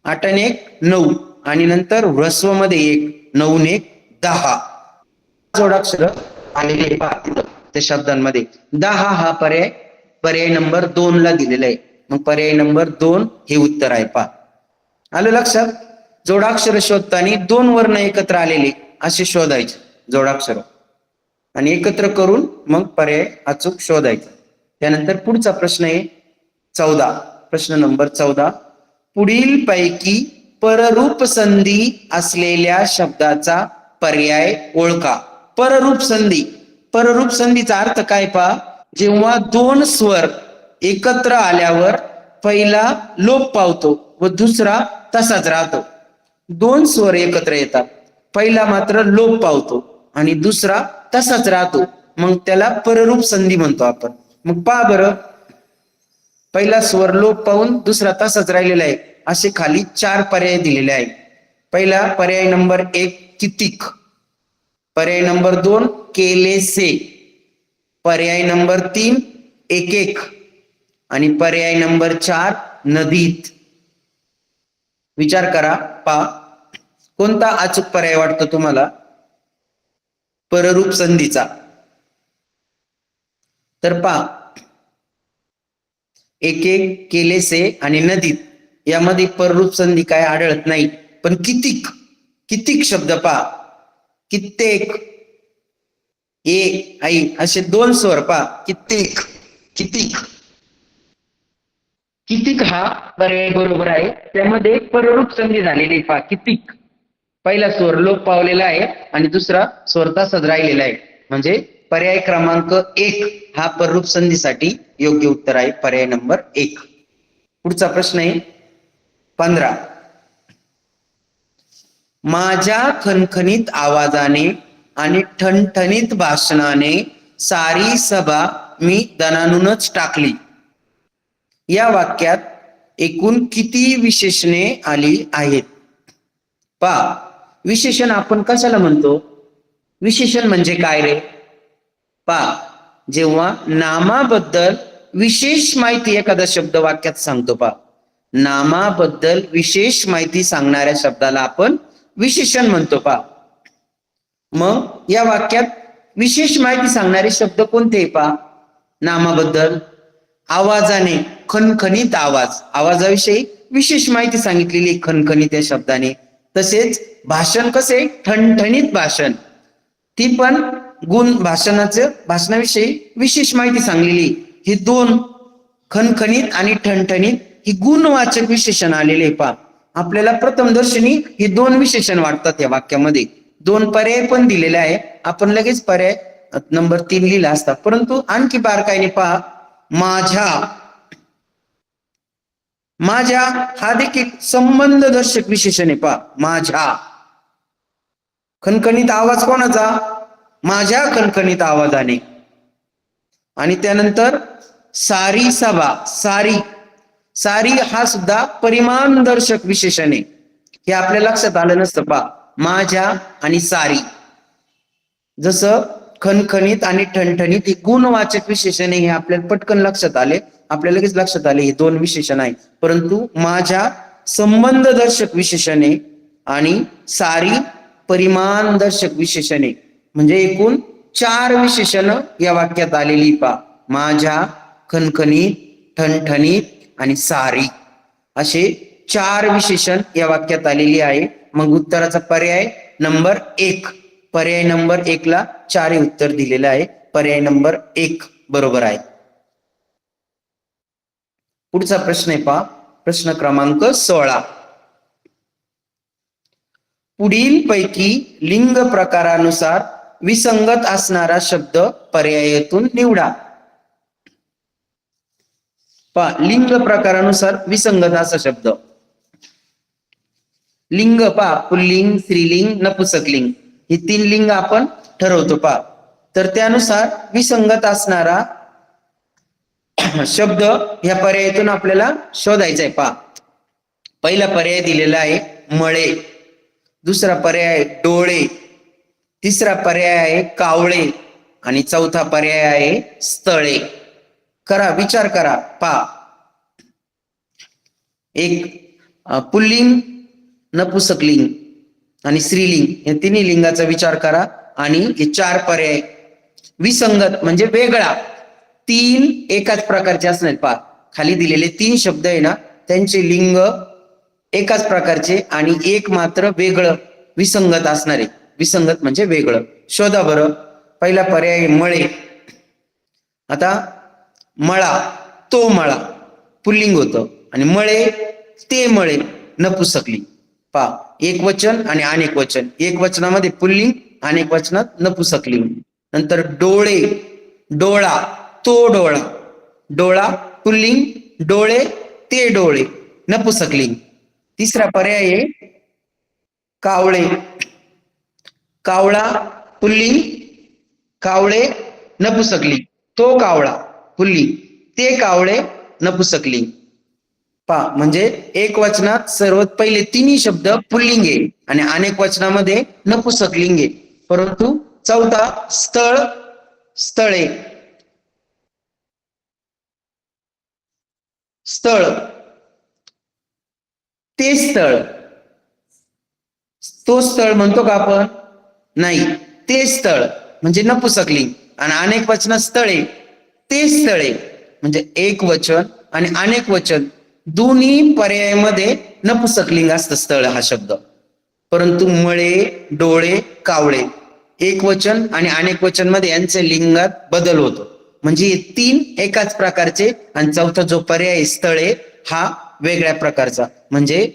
आठ आणि एक 9 आणि नंतर ह्रस्व मध्ये एक. 9 आणि 1 10 जोडाक्षर आलेले त्या शब्दांमध्ये. 10 हा पर्याय नंबर 2 ला दिलेला आहे. मग पर्याय नंबर 2 हे उत्तर आहे पा. आलं लक्षात. जोडाक्षर शोधताना दोन वर्ण एकत्र आलेले असे शोधायचे जोडाक्षर आणि एकत्र करून मग पर्याय अचूक शोधायचा. त्यानंतर पुढचा प्रश्न आहे 14. प्रश्न नंबर 14. पुढील पैकी पररूप संधी असलेल्या शब्दाचा पर्याय ओळखा. पररूप संधी. पररूप संधीचा अर्थ काय पहा. जेव्हा दोन स्वर एकत्र आल्यावर पहिला लोप पावतो व दुसरा तसाच राहतो. दोन स्वर एकत्र येतात. पहिला मात्र लोप पावतो आणि दुसरा तसाच राहतो. मग त्याला पररूप संधी म्हणतो आपण. मग पहा बरं. पहिला स्वर लोप पाहून दुसरा तसाच राहिलेला आहे. असे खाली 4 पर्याय दिलेले आहेत. पहिला पर्याय नंबर 1 कितीक. पर्याय नंबर 2 केलेसे. पर्याय नंबर 3 एक एक आणि पर्याय नंबर 4 नदीत. विचार करा पा कोणता अचूक पर्याय वाटतो तुम्हाला पररूप संधीचा. तर पा एक एक केलेसे आणि नदीत यामध्ये पररूप संधी काय आढळत नाही. पण कितीक. कितीक शब्द पा. कित्येक ए आई असे दोन स्वर पा. कित्येक कितीक. कितीक हा पर्याय बरोबर आहे. त्यामध्ये पररूप संधी झालेली पा कितीक. पहिला स्वर लोप पावलेला आहे आणि दुसरा स्वर तसाच राहिलेला आहे. म्हणजे पर्याय क्रमांक 1 हा पररूप संधीसाठी योग्य उत्तर आहे. पर्याय नंबर 1. पुढचा प्रश्न आहे 15. माझ्या खणखणीत आवाजाने आणि ठणठणीत भाषणाने सारी सभा मी दणाणूनच टाकली. या वाक्यात एकूण किती विशेषणे आली आहेत. पहा विशेषण आपण कशाला म्हणतो. विशेषण म्हणजे काय रे. पहा जेव्हा नामाबद्दल विशेष माहिती एखादा शब्द वाक्यात सांगतो. पहा नामाबद्दल विशेष माहिती सांगणाऱ्या शब्दाला आपण विशेषण म्हणतो. पहा मग या वाक्यात विशेष माहिती सांगणारे शब्द कोणते पहा नामाबद्दल. आवाजाने, खणखणीत आवाज, आवाजाविषयी विशेष माहिती सांगितलेली खणखणीत या शब्दाने. तसेच भाषण कसे, ठणठणीत भाषण, ती पण गुण भाषणाविषयी विशेष माहिती सांगलेली. ही दोन, खणखणीत आणि ठणठणीत, ही गुणवाचक विशेषण आलेले पहा. आपल्याला प्रथमदर्शनी हे दोन विशेषण वाटतात या वाक्यामध्ये. दोन पर्याय पण दिलेले आहे, आपण लगेच पर्याय नंबर 3 लिहिला असता, परंतु आणखी बारकाईने पहा. माझ्या, माझ्या हा देखील संबंधदर्शक विशेषण आहे पहा. माझ्या खणखणीत आवाज कोणाचा, माझ्या खणखणीत आवाजाने. आणि त्यानंतर सारी सभा, सारी, सारी हा सुद्धा परिमाणदर्शक विशेषण आहे. हे आपल्या लक्षात आलं नसतं पहा. माझ्या आणि सारी, जसं खणखणीत आणि ठणठणीत हे गुणवाचक विशेषण हे आपल्याला पटकन लक्षात आले, आपल्याला लगेच लक्षात आले हे दोन विशेषण आहे. परंतु माझ्या संबंधदर्शक विशेषणे आणि सारी परिमाणदर्शक विशेषणे, म्हणजे एकूण 4 विशेषण या वाक्यात आलेली पहा. माझ्या, खणखणीत, ठणठणीत आणि सारी, असे 4 विशेषण या वाक्यात आलेली आहे. मग उत्तराचा पर्याय नंबर 1, पर्याय नंबर 1 ला 4 उत्तर दिलेलं आहे. पर्याय नंबर 1 बरोबर आहे. पुढचा प्रश्न आहे पहा, प्रश्न क्रमांक 16. पुढील पैकी लिंग प्रकारानुसार विसंगत असणारा शब्द पर्यायातून निवडा. पहा, लिंग प्रकारानुसार विसंगत असा शब्द. लिंग पहा, पुल्लिंग, स्त्रीलिंग, नपुंसकलिंग, ही 3 लिंग आपण ठरवतो पहा. तर त्यानुसार विसंगत असणारा शब्द ह्या पर्यायातून आपल्याला शोधायचा आहे पहा. पहिला पर्याय दिलेला आहे मळे, दुसरा पर्याय आहे डोळे, तिसरा पर्याय आहे कावळे आणि चौथा पर्याय आहे स्थळे. करा, विचार करा पहा. एक पुल्लिंग, नपुंसकलिंग आणि स्त्रीलिंग या तिन्ही लिंगाचा विचार करा आणि हे 4 पर्याय. विसंगत म्हणजे वेगळा, 3 एकाच प्रकारचे असणार पहा. खाली दिलेले 3 शब्द आहे ना, त्यांचे लिंग एकाच प्रकारचे आणि एक मात्र वेगळं विसंगत असणार आहे. विसंगत म्हणजे वेगळं. शोधा बरं. पहिला पर्याय मळे. आता मळा, तो मळा पुल्लिंग होतं आणि मळे, ते मळे नपुंसकलिंग. पहा, एक वचन आणि अनेक वचन, एक वचनामध्ये पुल्लिंग, अनेक वचनात नपुंसकलिंग. नंतर डोळे, डोळा, तो डोळा, डोळा पुल्लिंग, डोळे, ते डोळे नपुंसकलिंग. तिसरा पर्याय आहे कावळे, कावळा पुल्लिंग, कावळे नपुंसकलिंग, तो कावळा पुल्लिंग, ते कावळे नपुंसकलिंग. पहा, म्हणजे एक वचनात सर्वात पहिले 3 शब्द पुल्लिंग आहे आणि अनेक वचनामध्ये नपुंसकलिंग आहे. परंतु चौथा स्थळ, स्थळे, स्थळ, ते स्थळ, तो स्थळ म्हणतो का आपण, नाही. ते स्थळ म्हणजे नपुंसकलिंग आणि अनेक वचनात स्थळे, ते स्थळे, म्हणजे एक वचन आणि अनेक वचन दोन्ही पर्यायामध्ये नपुंसकलिंग असतं स्थळ हा शब्द. परंतु मळे, डोळे, कावळे एक वचन आणि अनेक वचन मध्ये यांच्या लिंगात बदल होतो. म्हणजे 3 एकाच प्रकारचे आणि चौथा जो पर्याय स्थळे हा वेगळ्या प्रकारचा. म्हणजे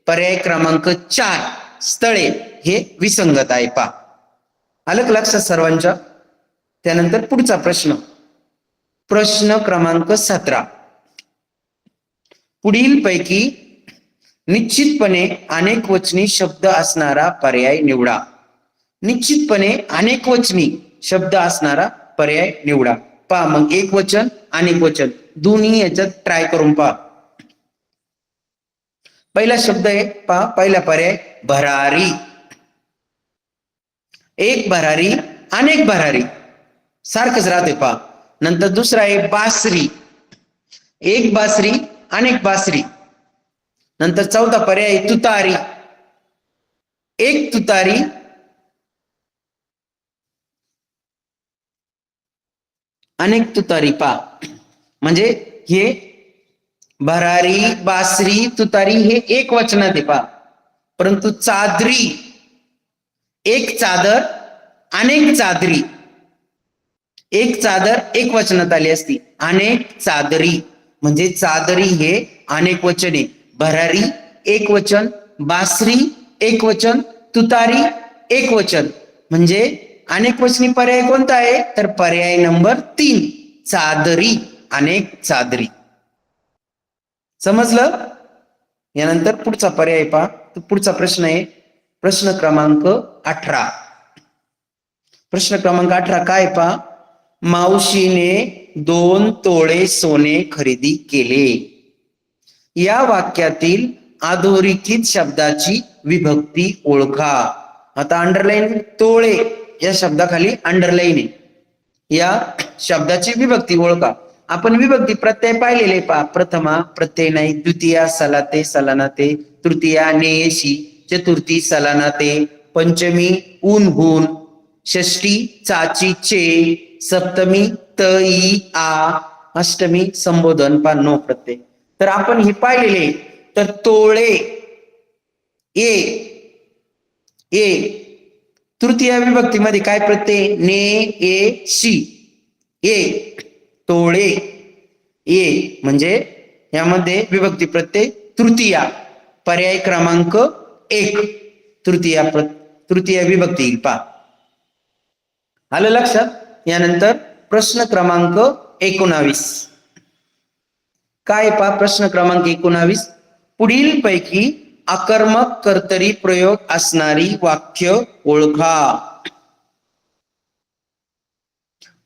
पर्याय क्रमांक 4 स्थळे हे विसंगत आहे पहा. आलं का लक्षात सर्वांच्या? त्यानंतर पुढचा प्रश्न, प्रश्न क्रमांक 17. पुढील पैकी निश्चितपणे अनेक वचनी शब्द असणारा पर्याय निवडा. निश्चितपणे अनेक वचनी शब्द असणारा पर्याय निवडा. पहा, मग एक वचन, अनेक वचन दोन्ही याच्यात ट्राय करून पहा. पहिला शब्द आहे पहा, पहिला पर्याय भरारी. एक भरारी, अनेक भरारी सारखंच राहते पहा. नंतर दुसरा आहे बासरी. एक बासरी, अनेक बासरी. नंतर चौथा पर्याय तुतारी. एक तुतारी, अनेक तुतारी पा म्हणजे हे भरारी, बासरी, तुतारी हे एक वचनात आहे पा, परंतु चादरी, एक चादर, अनेक चादरी, एक चादर एक वचनात आली असती, अनेक चादरी म्हणजे चादरी हे अनेक वचन आहे. भरारी एक वचन, बासरी एक वचन, तुतारी एक वचन, म्हणजे अनेक वचनी पर्याय कोणता आहे तर पर्याय नंबर 3 चादरी, अनेक चादरी. समजलं? यानंतर पुढचा पर्याय पहा. पुढचा प्रश्न आहे प्रश्न क्रमांक 18. प्रश्न क्रमांक 18 काय पहा, मावशीने 2 तोळे सोने खरेदी केले. या वाक्यातील अधोरेखित शब्दाची विभक्ती ओळखा. आता अंडरलाईन तोळे या शब्दाखाली अंडरलाईन आहे. या शब्दाची विभक्ती ओळखा. आपण विभक्ती प्रत्यय पाहिलेले पहा. प्रथमा प्रत्यय नाही, द्वितीया सलाते सलानाते, तृतीया नेयशी, चतुर्थी सलानाते, पंचमी ऊन हून, षष्टी चाची चे, सप्तमी त ई आ, अष्टमी संबोधन पा नो प्रत्यय. तर आपण हे पाहिलेले. तर तोळे ए ए, तृतीय विभक्तीमध्ये काय प्रत्यय ने ए शी, ए तोळे ए म्हणजे यामध्ये विभक्ती प्रत्यय तृतीया, पर्याय क्रमांक 1 तृतीय विभक्ती येईल पा. आलं लक्षात? यानंतर प्रश्न क्रमांक 19 काय पा. प्रश्न क्रमांक 19, पुढील पैकी आकर्मक कर्तरी प्रयोग असणारी वाक्य ओळखा.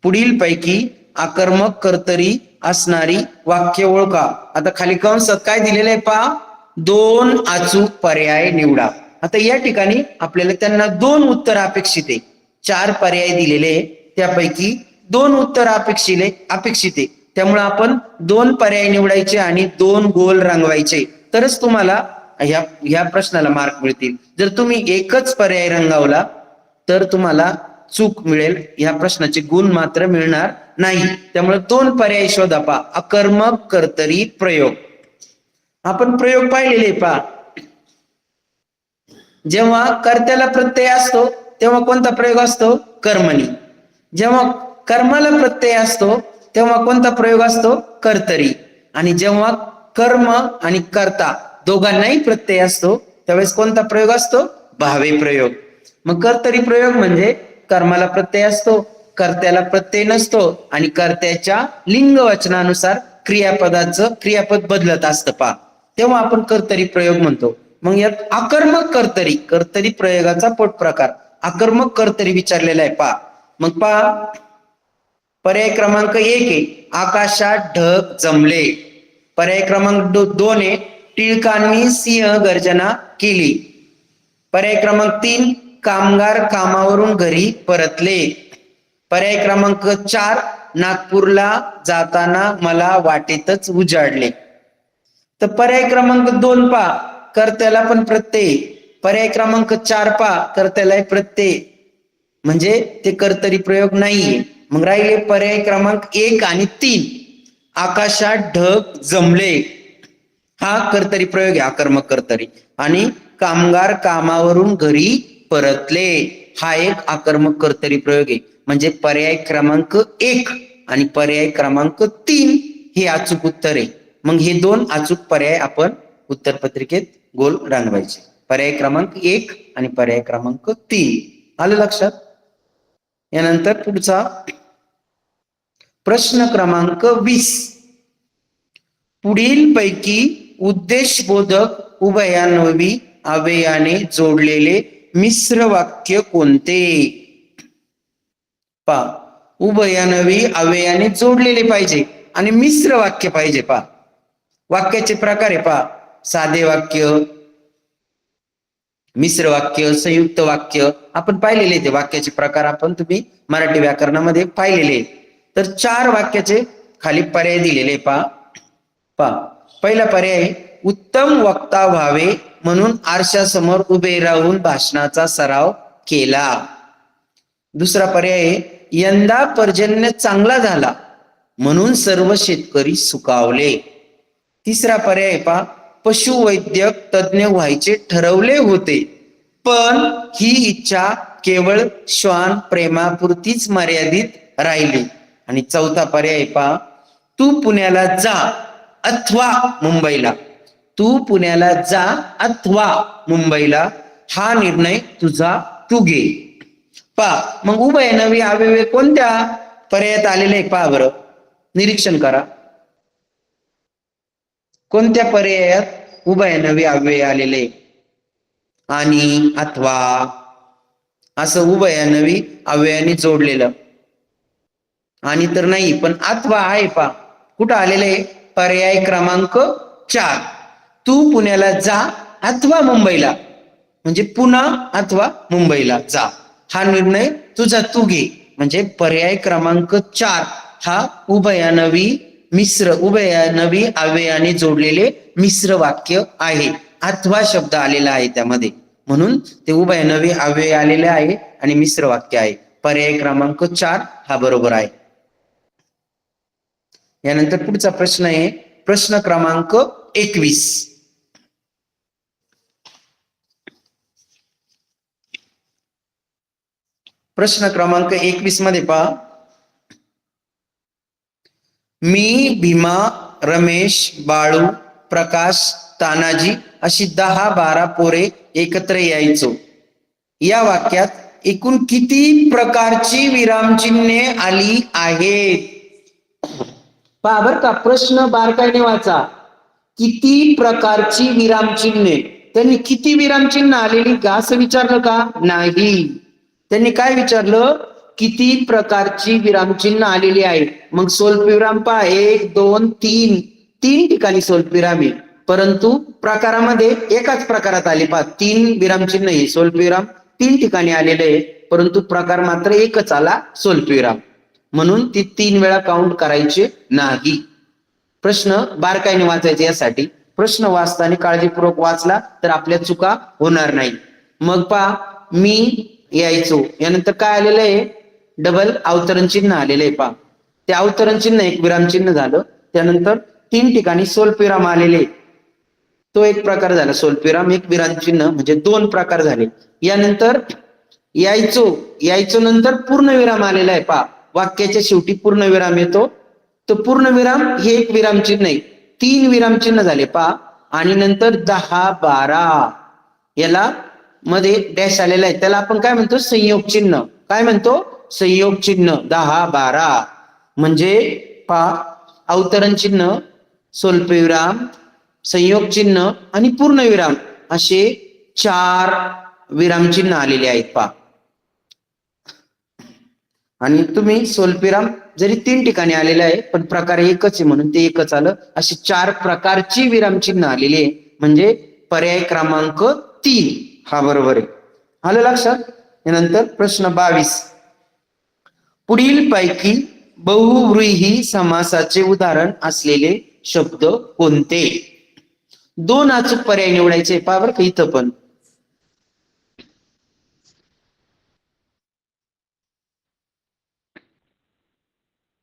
पुढील पैकी आकर्मक कर्तरी असणारी वाक्य ओळखा. आता खाली कंसात काय दिलेलं आहे पा, 2 अचूक पर्याय निवडा. आता या ठिकाणी आपल्याला त्यांना 2 उत्तर अपेक्षित आहे. 4 पर्याय दिलेले, त्यापैकी 2 उत्तर अपेक्षित आहे. त्यामुळे आपण 2 पर्याय निवडायचे आणि 2 गोल रंगवायचे, तरच तुम्हाला ह्या प्रश्नाला मार्क मिळतील. जर तुम्ही एकच पर्याय रंगवला तर तुम्हाला चूक मिळेल, ह्या प्रश्नाचे गुण मात्र मिळणार नाही. त्यामुळे 2 पर्याय शोधा पा. अकर्मक कर्तरी प्रयोग. आपण प्रयोग पाहिलेले पा. जेव्हा कर्त्याला प्रत्यय असतो तेव्हा कोणता प्रयोग असतो कर्मणी. जेव्हा कर्माला प्रत्यय असतो तेव्हा कोणता प्रयोग असतो कर्तरी. आणि जेव्हा कर्म आणि कर्ता दोघांनाही प्रत्यय असतो त्यावेळेस कोणता प्रयोग असतो भावे प्रयोग. मग कर्तरी प्रयोग म्हणजे कर्माला प्रत्यय असतो, कर्त्याला प्रत्यय नसतो आणि कर्त्याच्या लिंग वचनानुसार क्रियापद बदलत असतं पा, तेव्हा आपण कर्तरी प्रयोग म्हणतो. मग यात आकर्मक कर्तरी प्रयोगाचा पोट प्रकार आकर्मक कर्तरी विचारलेला आहे पा. मग पा पर्याय क्रमांक 1 आहे आकाशात ढग जमले. पर्याय क्रमांक 2 आहे टिळकांनी सिंह गर्जना केली. पर्याय क्रमांक 3 कामगार कामावरून घरी परतले. पर्याय क्रमांक 4 नागपूरला जाताना मला वाटेतच उजाडले. तर पर्याय क्रमांक 2 पा कर्त्याला पण प्रत्यय, पर्याय क्रमांक 4 पा कर्त्याला प्रत्यय, म्हणजे ते कर्तरी प्रयोग नाहीये. मग राहिले पर्याय क्रमांक 1 आणि 3 आकाशात ढग जमले, हा कर्तरी प्रयोग आहे आकर्मक कर्तरी. आणि कामगार कामावरून घरी परतले हा एक आकर्मक कर्तरी प्रयोग आहे. म्हणजे पर्याय क्रमांक 1 आणि पर्याय क्रमांक 3 हे अचूक उत्तर आहे. मग हे 2 अचूक पर्याय आपण उत्तर पत्रिकेत गोल रंगवायचे. पर्याय क्रमांक 1 आणि पर्याय क्रमांक 3. आलं लक्षात? यानंतर पुढचा प्रश्न क्रमांक 20, पुढील पैकी उद्देशबोधक उभयान्वयी अव्ययाने जोडलेले मिश्र वाक्य कोणते? पा उभयान्वयी अव्ययाने जोडलेले पाहिजे आणि मिश्र वाक्य पाहिजे. पा वाक्याचे प्रकार आहे पा साधे वाक्य, मिश्र वाक्य, संयुक्त वाक्य आपण पाहिलेले ते वाक्याचे प्रकार आपण तुम्ही मराठी व्याकरणामध्ये पाहिलेले. तर 4 वाक्याचे खाली पर्याय दिलेले पा. पहिला पर्याय उत्तम वक्ता व्हावे म्हणून आरशासमोर उभे राहून भाषणाचा सराव केला. दुसरा पर्याय यंदा पर्जन्य चांगला झाला म्हणून सर्व शेतकरी सुखावले. तिसरा पर्याय पहा, पशुवैद्यक तज्ज्ञ व्हायचे ठरवले होते, पण ही इच्छा केवळ श्वान प्रेमापुरतीच मर्यादित राहिली. आणि चौथा पर्याय पहा, तू पुण्याला जा अथवा मुंबईला. तू पुण्याला जा अथवा मुंबईला, हा निर्णय तुझा तू घे. पहा मग उभयनवी अव्यय कोणत्या पर्यायात आलेले आहे पहा बरं, निरीक्षण करा. कोणत्या पर्यायात उभयनवी अव्यय आलेले? आणि अथवा असं उभयनवी अव्ययाने जोडलेलं. आणि तर नाही, पण अथवा आहे पहा. कुठं आलेलं आहे? पर्याय क्रमांक 4. तू पुण्याला जा अथवा मुंबईला, म्हणजे पुणा अथवा मुंबईला जा, हा निर्णय तुझा तू घे. म्हणजे पर्याय क्रमांक 4 हा उभयनवी अव्ययाने जोडलेले मिश्र वाक्य आहे. अथवा शब्द आलेला आहे त्यामध्ये, म्हणून ते उभयनवी अव्यय आलेले आहे आणि मिश्र वाक्य आहे. पर्याय क्रमांक 4 हा बरोबर आहे. यानंतर पुढचा प्रश्न आहे प्रश्न क्रमांक 21. प्रश्न क्रमांक 21 मध्ये पहा, मी, भीमा, रमेश, बाळू, प्रकाश, तानाजी अशी 10-12 पोरे एकत्र यायचो. या वाक्यात एकूण किती प्रकारची विरामचिन्हे आली आहेत? पहा बर का, प्रश्न बारकाईने वाचा. किती प्रकारची विरामचिन्हे, त्यांनी किती विरामचिन्ह आलेली का असं विचारलं का? नाही, त्यांनी काय विचारलं? किती प्रकारची विरामचिन्ह आलेली आहे. मग स्वल्पविराम पहा, 1 2 3 तीन ठिकाणी स्वल्पविराम आहे, परंतु प्रकारामध्ये एकाच प्रकारात आले पहा. 3 विरामचिन्ह हे स्वल्पविराम 3 ठिकाणी आलेले आहे, परंतु प्रकार मात्र एकच आला, स्वल्पविराम. म्हणून ती 3 वेळा काउंट करायचे नाही. प्रश्न बारकाईने वाचायचे. यासाठी प्रश्न वाचताना काळजीपूर्वक वाचला तर आपल्या चुका होणार नाही. मग पहा, मी यायचो, यानंतर काय आलेलं आहे? डबल अवतरण चिन्ह आलेलं आहे पहा. ते अवतरण चिन्ह एक विरामचिन्ह झालं. त्यानंतर 3 ठिकाणी स्वल्पविराम आलेले, तो एक प्रकार झाला. स्वल्पविराम एक विरामचिन्ह म्हणजे 2 प्रकार झाले. यानंतर यायचो नंतर पूर्णविराम आलेला आहे पहा. वाक्याच्या शेवटी पूर्णविराम येतो, तो पूर्णविराम हे एक विरामचिन्ह आहे. 3 विरामचिन्ह झाले पहा. आणि नंतर 10-12 याला मध्ये डॅश आलेला आहे, त्याला आपण काय म्हणतो? संयोग चिन्ह. काय म्हणतो? संयोग चिन्ह. 10-12 म्हणजे पहा, अवतरण चिन्ह, स्वल्पविराम, संयोग चिन्ह आणि पूर्णविराम असे 4 विरामचिन्ह आलेले आहेत पहा. आणि तुम्ही स्वल्पविराम जरी 3 ठिकाणी आलेले आहे, पण प्रकार एकच आहे म्हणून ते एकच आलं. अशी 4 प्रकारची विरामचिन्ह आलेली आहे, म्हणजे पर्याय क्रमांक 3 हा बरोबर आहे. आलं लक्षात? यानंतर प्रश्न 22. पुढील पैकी बहुव्रीही समासाचे उदाहरण असलेले शब्द कोणते? 2 अचूक पर्याय निवडायचे पहा बरं का इथं पण.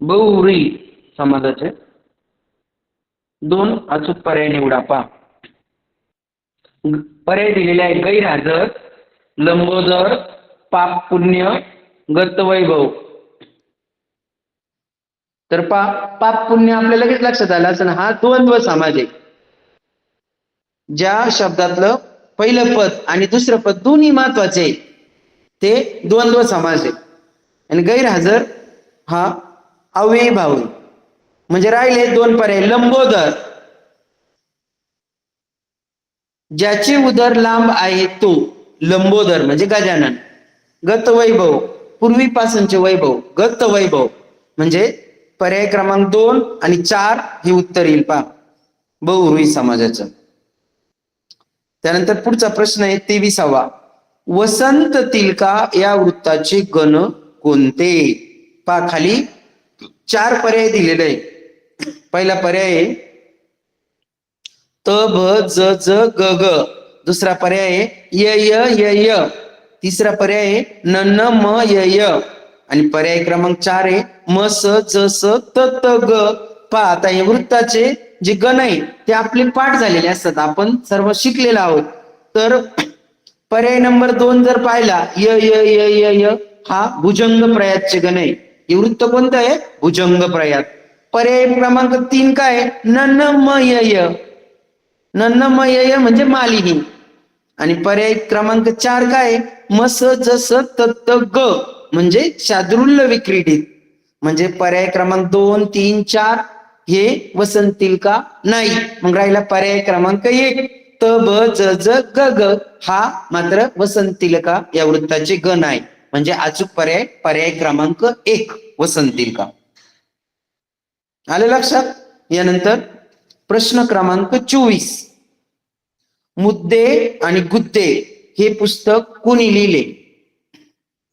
बहुव्रीही समासाचे 2 अचूक पर्याय निवडा पहा. पर्याय दिलेले आहे गैरहजर, लंबोदर, पाप पुण्य, गतवैभव. तर पाप पुण्य आपल्या लगेच लक्षात आलं असं, हा द्वंद्व समाज आहे. ज्या शब्दातलं पहिलं पद आणि दुसरं पद दोन्ही महत्वाचे आहे, ते द्वंद्व समाज आहे. आणि गैरहजर हा अव्ययीभाव आहे. म्हणजे राहिले 2 पर्याय. लंबोदर, ज्याचे उदर लांब आहे तो लंबोदर म्हणजे गजानन. गतवैभव, पूर्वीपासूनचे वैभव, गतवैभव म्हणजे पर्याय क्रमांक 2 आणि 4 हे उत्तर येईल पहा बहुव्रीही समाजाचं. त्यानंतर पुढचा प्रश्न आहे 23वा. वसंत तिलका या वृत्ताचे गण कोणते? पहा खाली 4 पर्याय दिलेले आहे. पहिला पर्याय आहे त भ ज ज ग ग. दुसरा पर्याय आहे य य य. तिसरा पर्याय आहे न न म य य. आणि पर्याय क्रमांक 4 आहे म स ज स त त ग. पहा आता हे वृत्ताचे जे गण आहे ते आपले पाठ झालेले असतात, आपण सर्व शिकलेलो आहोत. तर पर्याय नंबर 2 जर पाहिला य य य य य हा भुजंग प्रयातचे गण आहे. हे वृत्त कोणतं आहे? भुजंग प्रयात. पर्याय क्रमांक 3 काय? न न म य य. न न म य य म्हणजे मालिनी. आणि पर्याय क्रमांक 4 काय? म स ज स त त ग म्हणजे शाद्रुल्य विक्रीडित. म्हणजे पर्याय क्रमांक 2, 3, 4 हे वसंतील का नाही. मग राहिला पर्याय क्रमांक 1 त ब ज ज ग ग हा मात्र वसंतील का या वृत्ताचे गण आहे. म्हणजे अचूक पर्याय पर्याय क्रमांक 1 वसंतील का. आलं लक्षात? यानंतर प्रश्न क्रमांक 24. मुद्दे आणि गुद्दे हे पुस्तक कोणी लिहिले?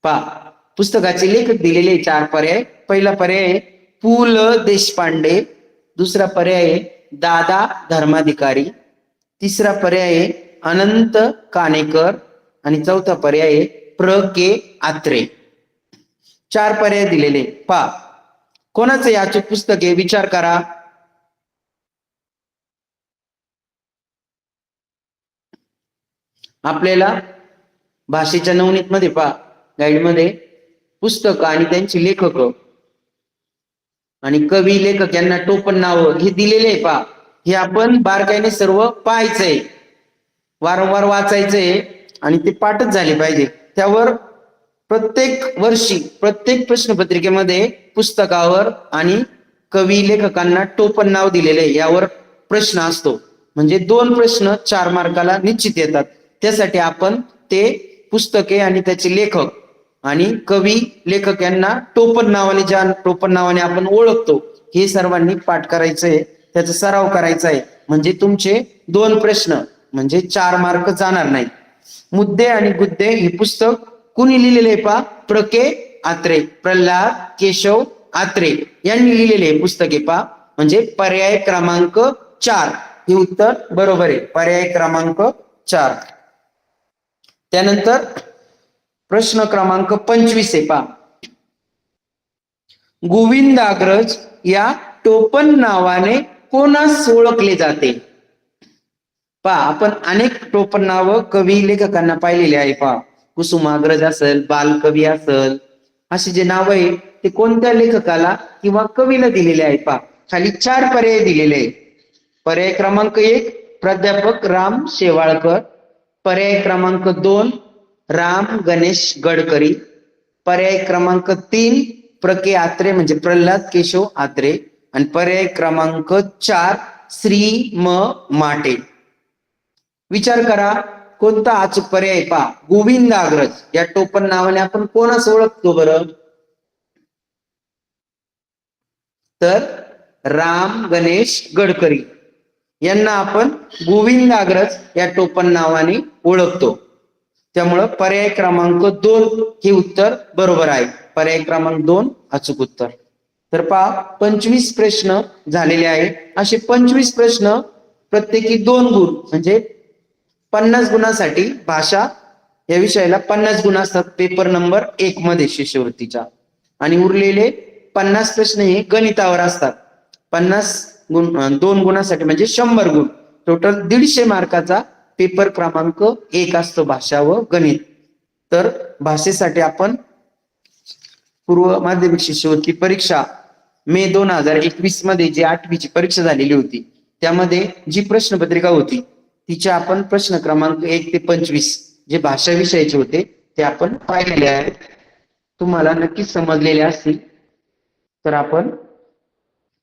पहा पुस्तकाचे लेखक दिलेले 4 पर्याय. पहिला पर्याय आहे पु ल देशपांडे, दुसरा पर्याय आहे दादा धर्माधिकारी, तिसरा पर्याय आहे अनंत काणेकर आणि चौथा पर्याय आहे प्र के आत्रे. 4 पर्याय दिलेले. पहा कोणाचं याचे पुस्तक आहे विचार करा. आपल्याला भाषेच्या नवनीत मध्ये पहा गाईड मध्ये पुस्तक आणि त्यांची लेखक आणि कवी लेखक यांना टोपण नाव हे दिलेले आहे. पहा हे आपण बारकाईने सर्व पाहायचंय, वारंवार वाचायचंय आणि ते पाठच झाले पाहिजे. त्यावर प्रत्येक वर्षी प्रत्येक प्रश्नपत्रिकेमध्ये पुस्तकावर आणि कवी लेखकांना टोपण नाव दिलेले आहे यावर प्रश्न असतो. म्हणजे 2 प्रश्न 4 मार्काला निश्चित येतात. त्यासाठी आपण ते पुस्तके आणि त्याचे लेखक आणि कवी लेखक यांना टोपण नावाने ज्या टोपण नावाने आपण ओळखतो हे सर्वांनी पाठ करायचंय, त्याचा सराव करायचा आहे. म्हणजे तुमचे 2 प्रश्न म्हणजे 4 मार्क जाणार नाही. मुद्दे आणि गुद्दे हे पुस्तक कुणी लिहिलेले आहे? पहा प्र के आत्रे, प्रल्हाद केशव आत्रे यांनी लिहिलेले पुस्तक आहे. पहा म्हणजे पर्याय क्रमांक 4 हे उत्तर बरोबर आहे. पर्याय क्रमांक 4. त्यानंतर प्रश्न क्रमांक 25 आहे. पहा गोविंदाग्रज या टोपण नावाने कोणास ओळखले जाते? पहा आपण अनेक टोपण नाव कवी लेखकांना पाहिलेले आहे. पहा कुसुमाग्रज असेल, बालकवी असेल, असे जे नाव आहे ते कोणत्या लेखकाला किंवा कवीला दिलेले आहे? पहा खाली 4 पर्याय दिलेले आहे. पर्याय क्रमांक 1 प्राध्यापक राम शेवाळकर, पर्याय क्रमांक 2 राम गणेश गडकरी, पर्याय क्रमांक 3 प्र के आत्रे म्हणजे प्रल्हाद केशव आत्रे आणि पर्याय क्रमांक 4 श्री म माटे. विचार करा कोणता अचूक पर्याय? पहा गोविंदाग्रज या टोपण नावाने आपण कोणास ओळखतो बरं? तर राम गणेश गडकरी यांना आपण गोविंदाग्रज या टोपण नावाने ओळखतो. त्यामुळं पर्याय क्रमांक 2 हे उत्तर बरोबर आहे. पर्याय क्रमांक 2 अचूक उत्तर. तर पहा 25 प्रश्न झालेले आहे. असे 25 प्रश्न प्रत्येकी 2 गुण म्हणजे 50 गुणासाठी भाषा या विषयाला 50 गुण असतात पेपर नंबर 1 मध्ये शिष्यवृत्तीच्या. आणि उरलेले 50 प्रश्न हे गणितावर असतात. 50 गुण 2 गुणासाठी म्हणजे 100 गुण. टोटल 150 मार्काचा पेपर क्रमांक 1 असतो भाषा व गणित. तर भाषेसाठी आपण पूर्व माध्यमिक शिष्यवृत्ती परीक्षा मे 2021 मध्ये जी 8वी ची परीक्षा झालेली होती त्यामध्ये जी प्रश्नपत्रिका होती तिच्या आपण प्रश्न क्रमांक 1 ते 25 जे भाषा विषयाचे होते ते आपण पाहिलेले आहेत. तुम्हाला नक्कीच समजलेले असतील. तर आपण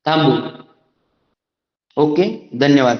थांबू. ओके, धन्यवाद.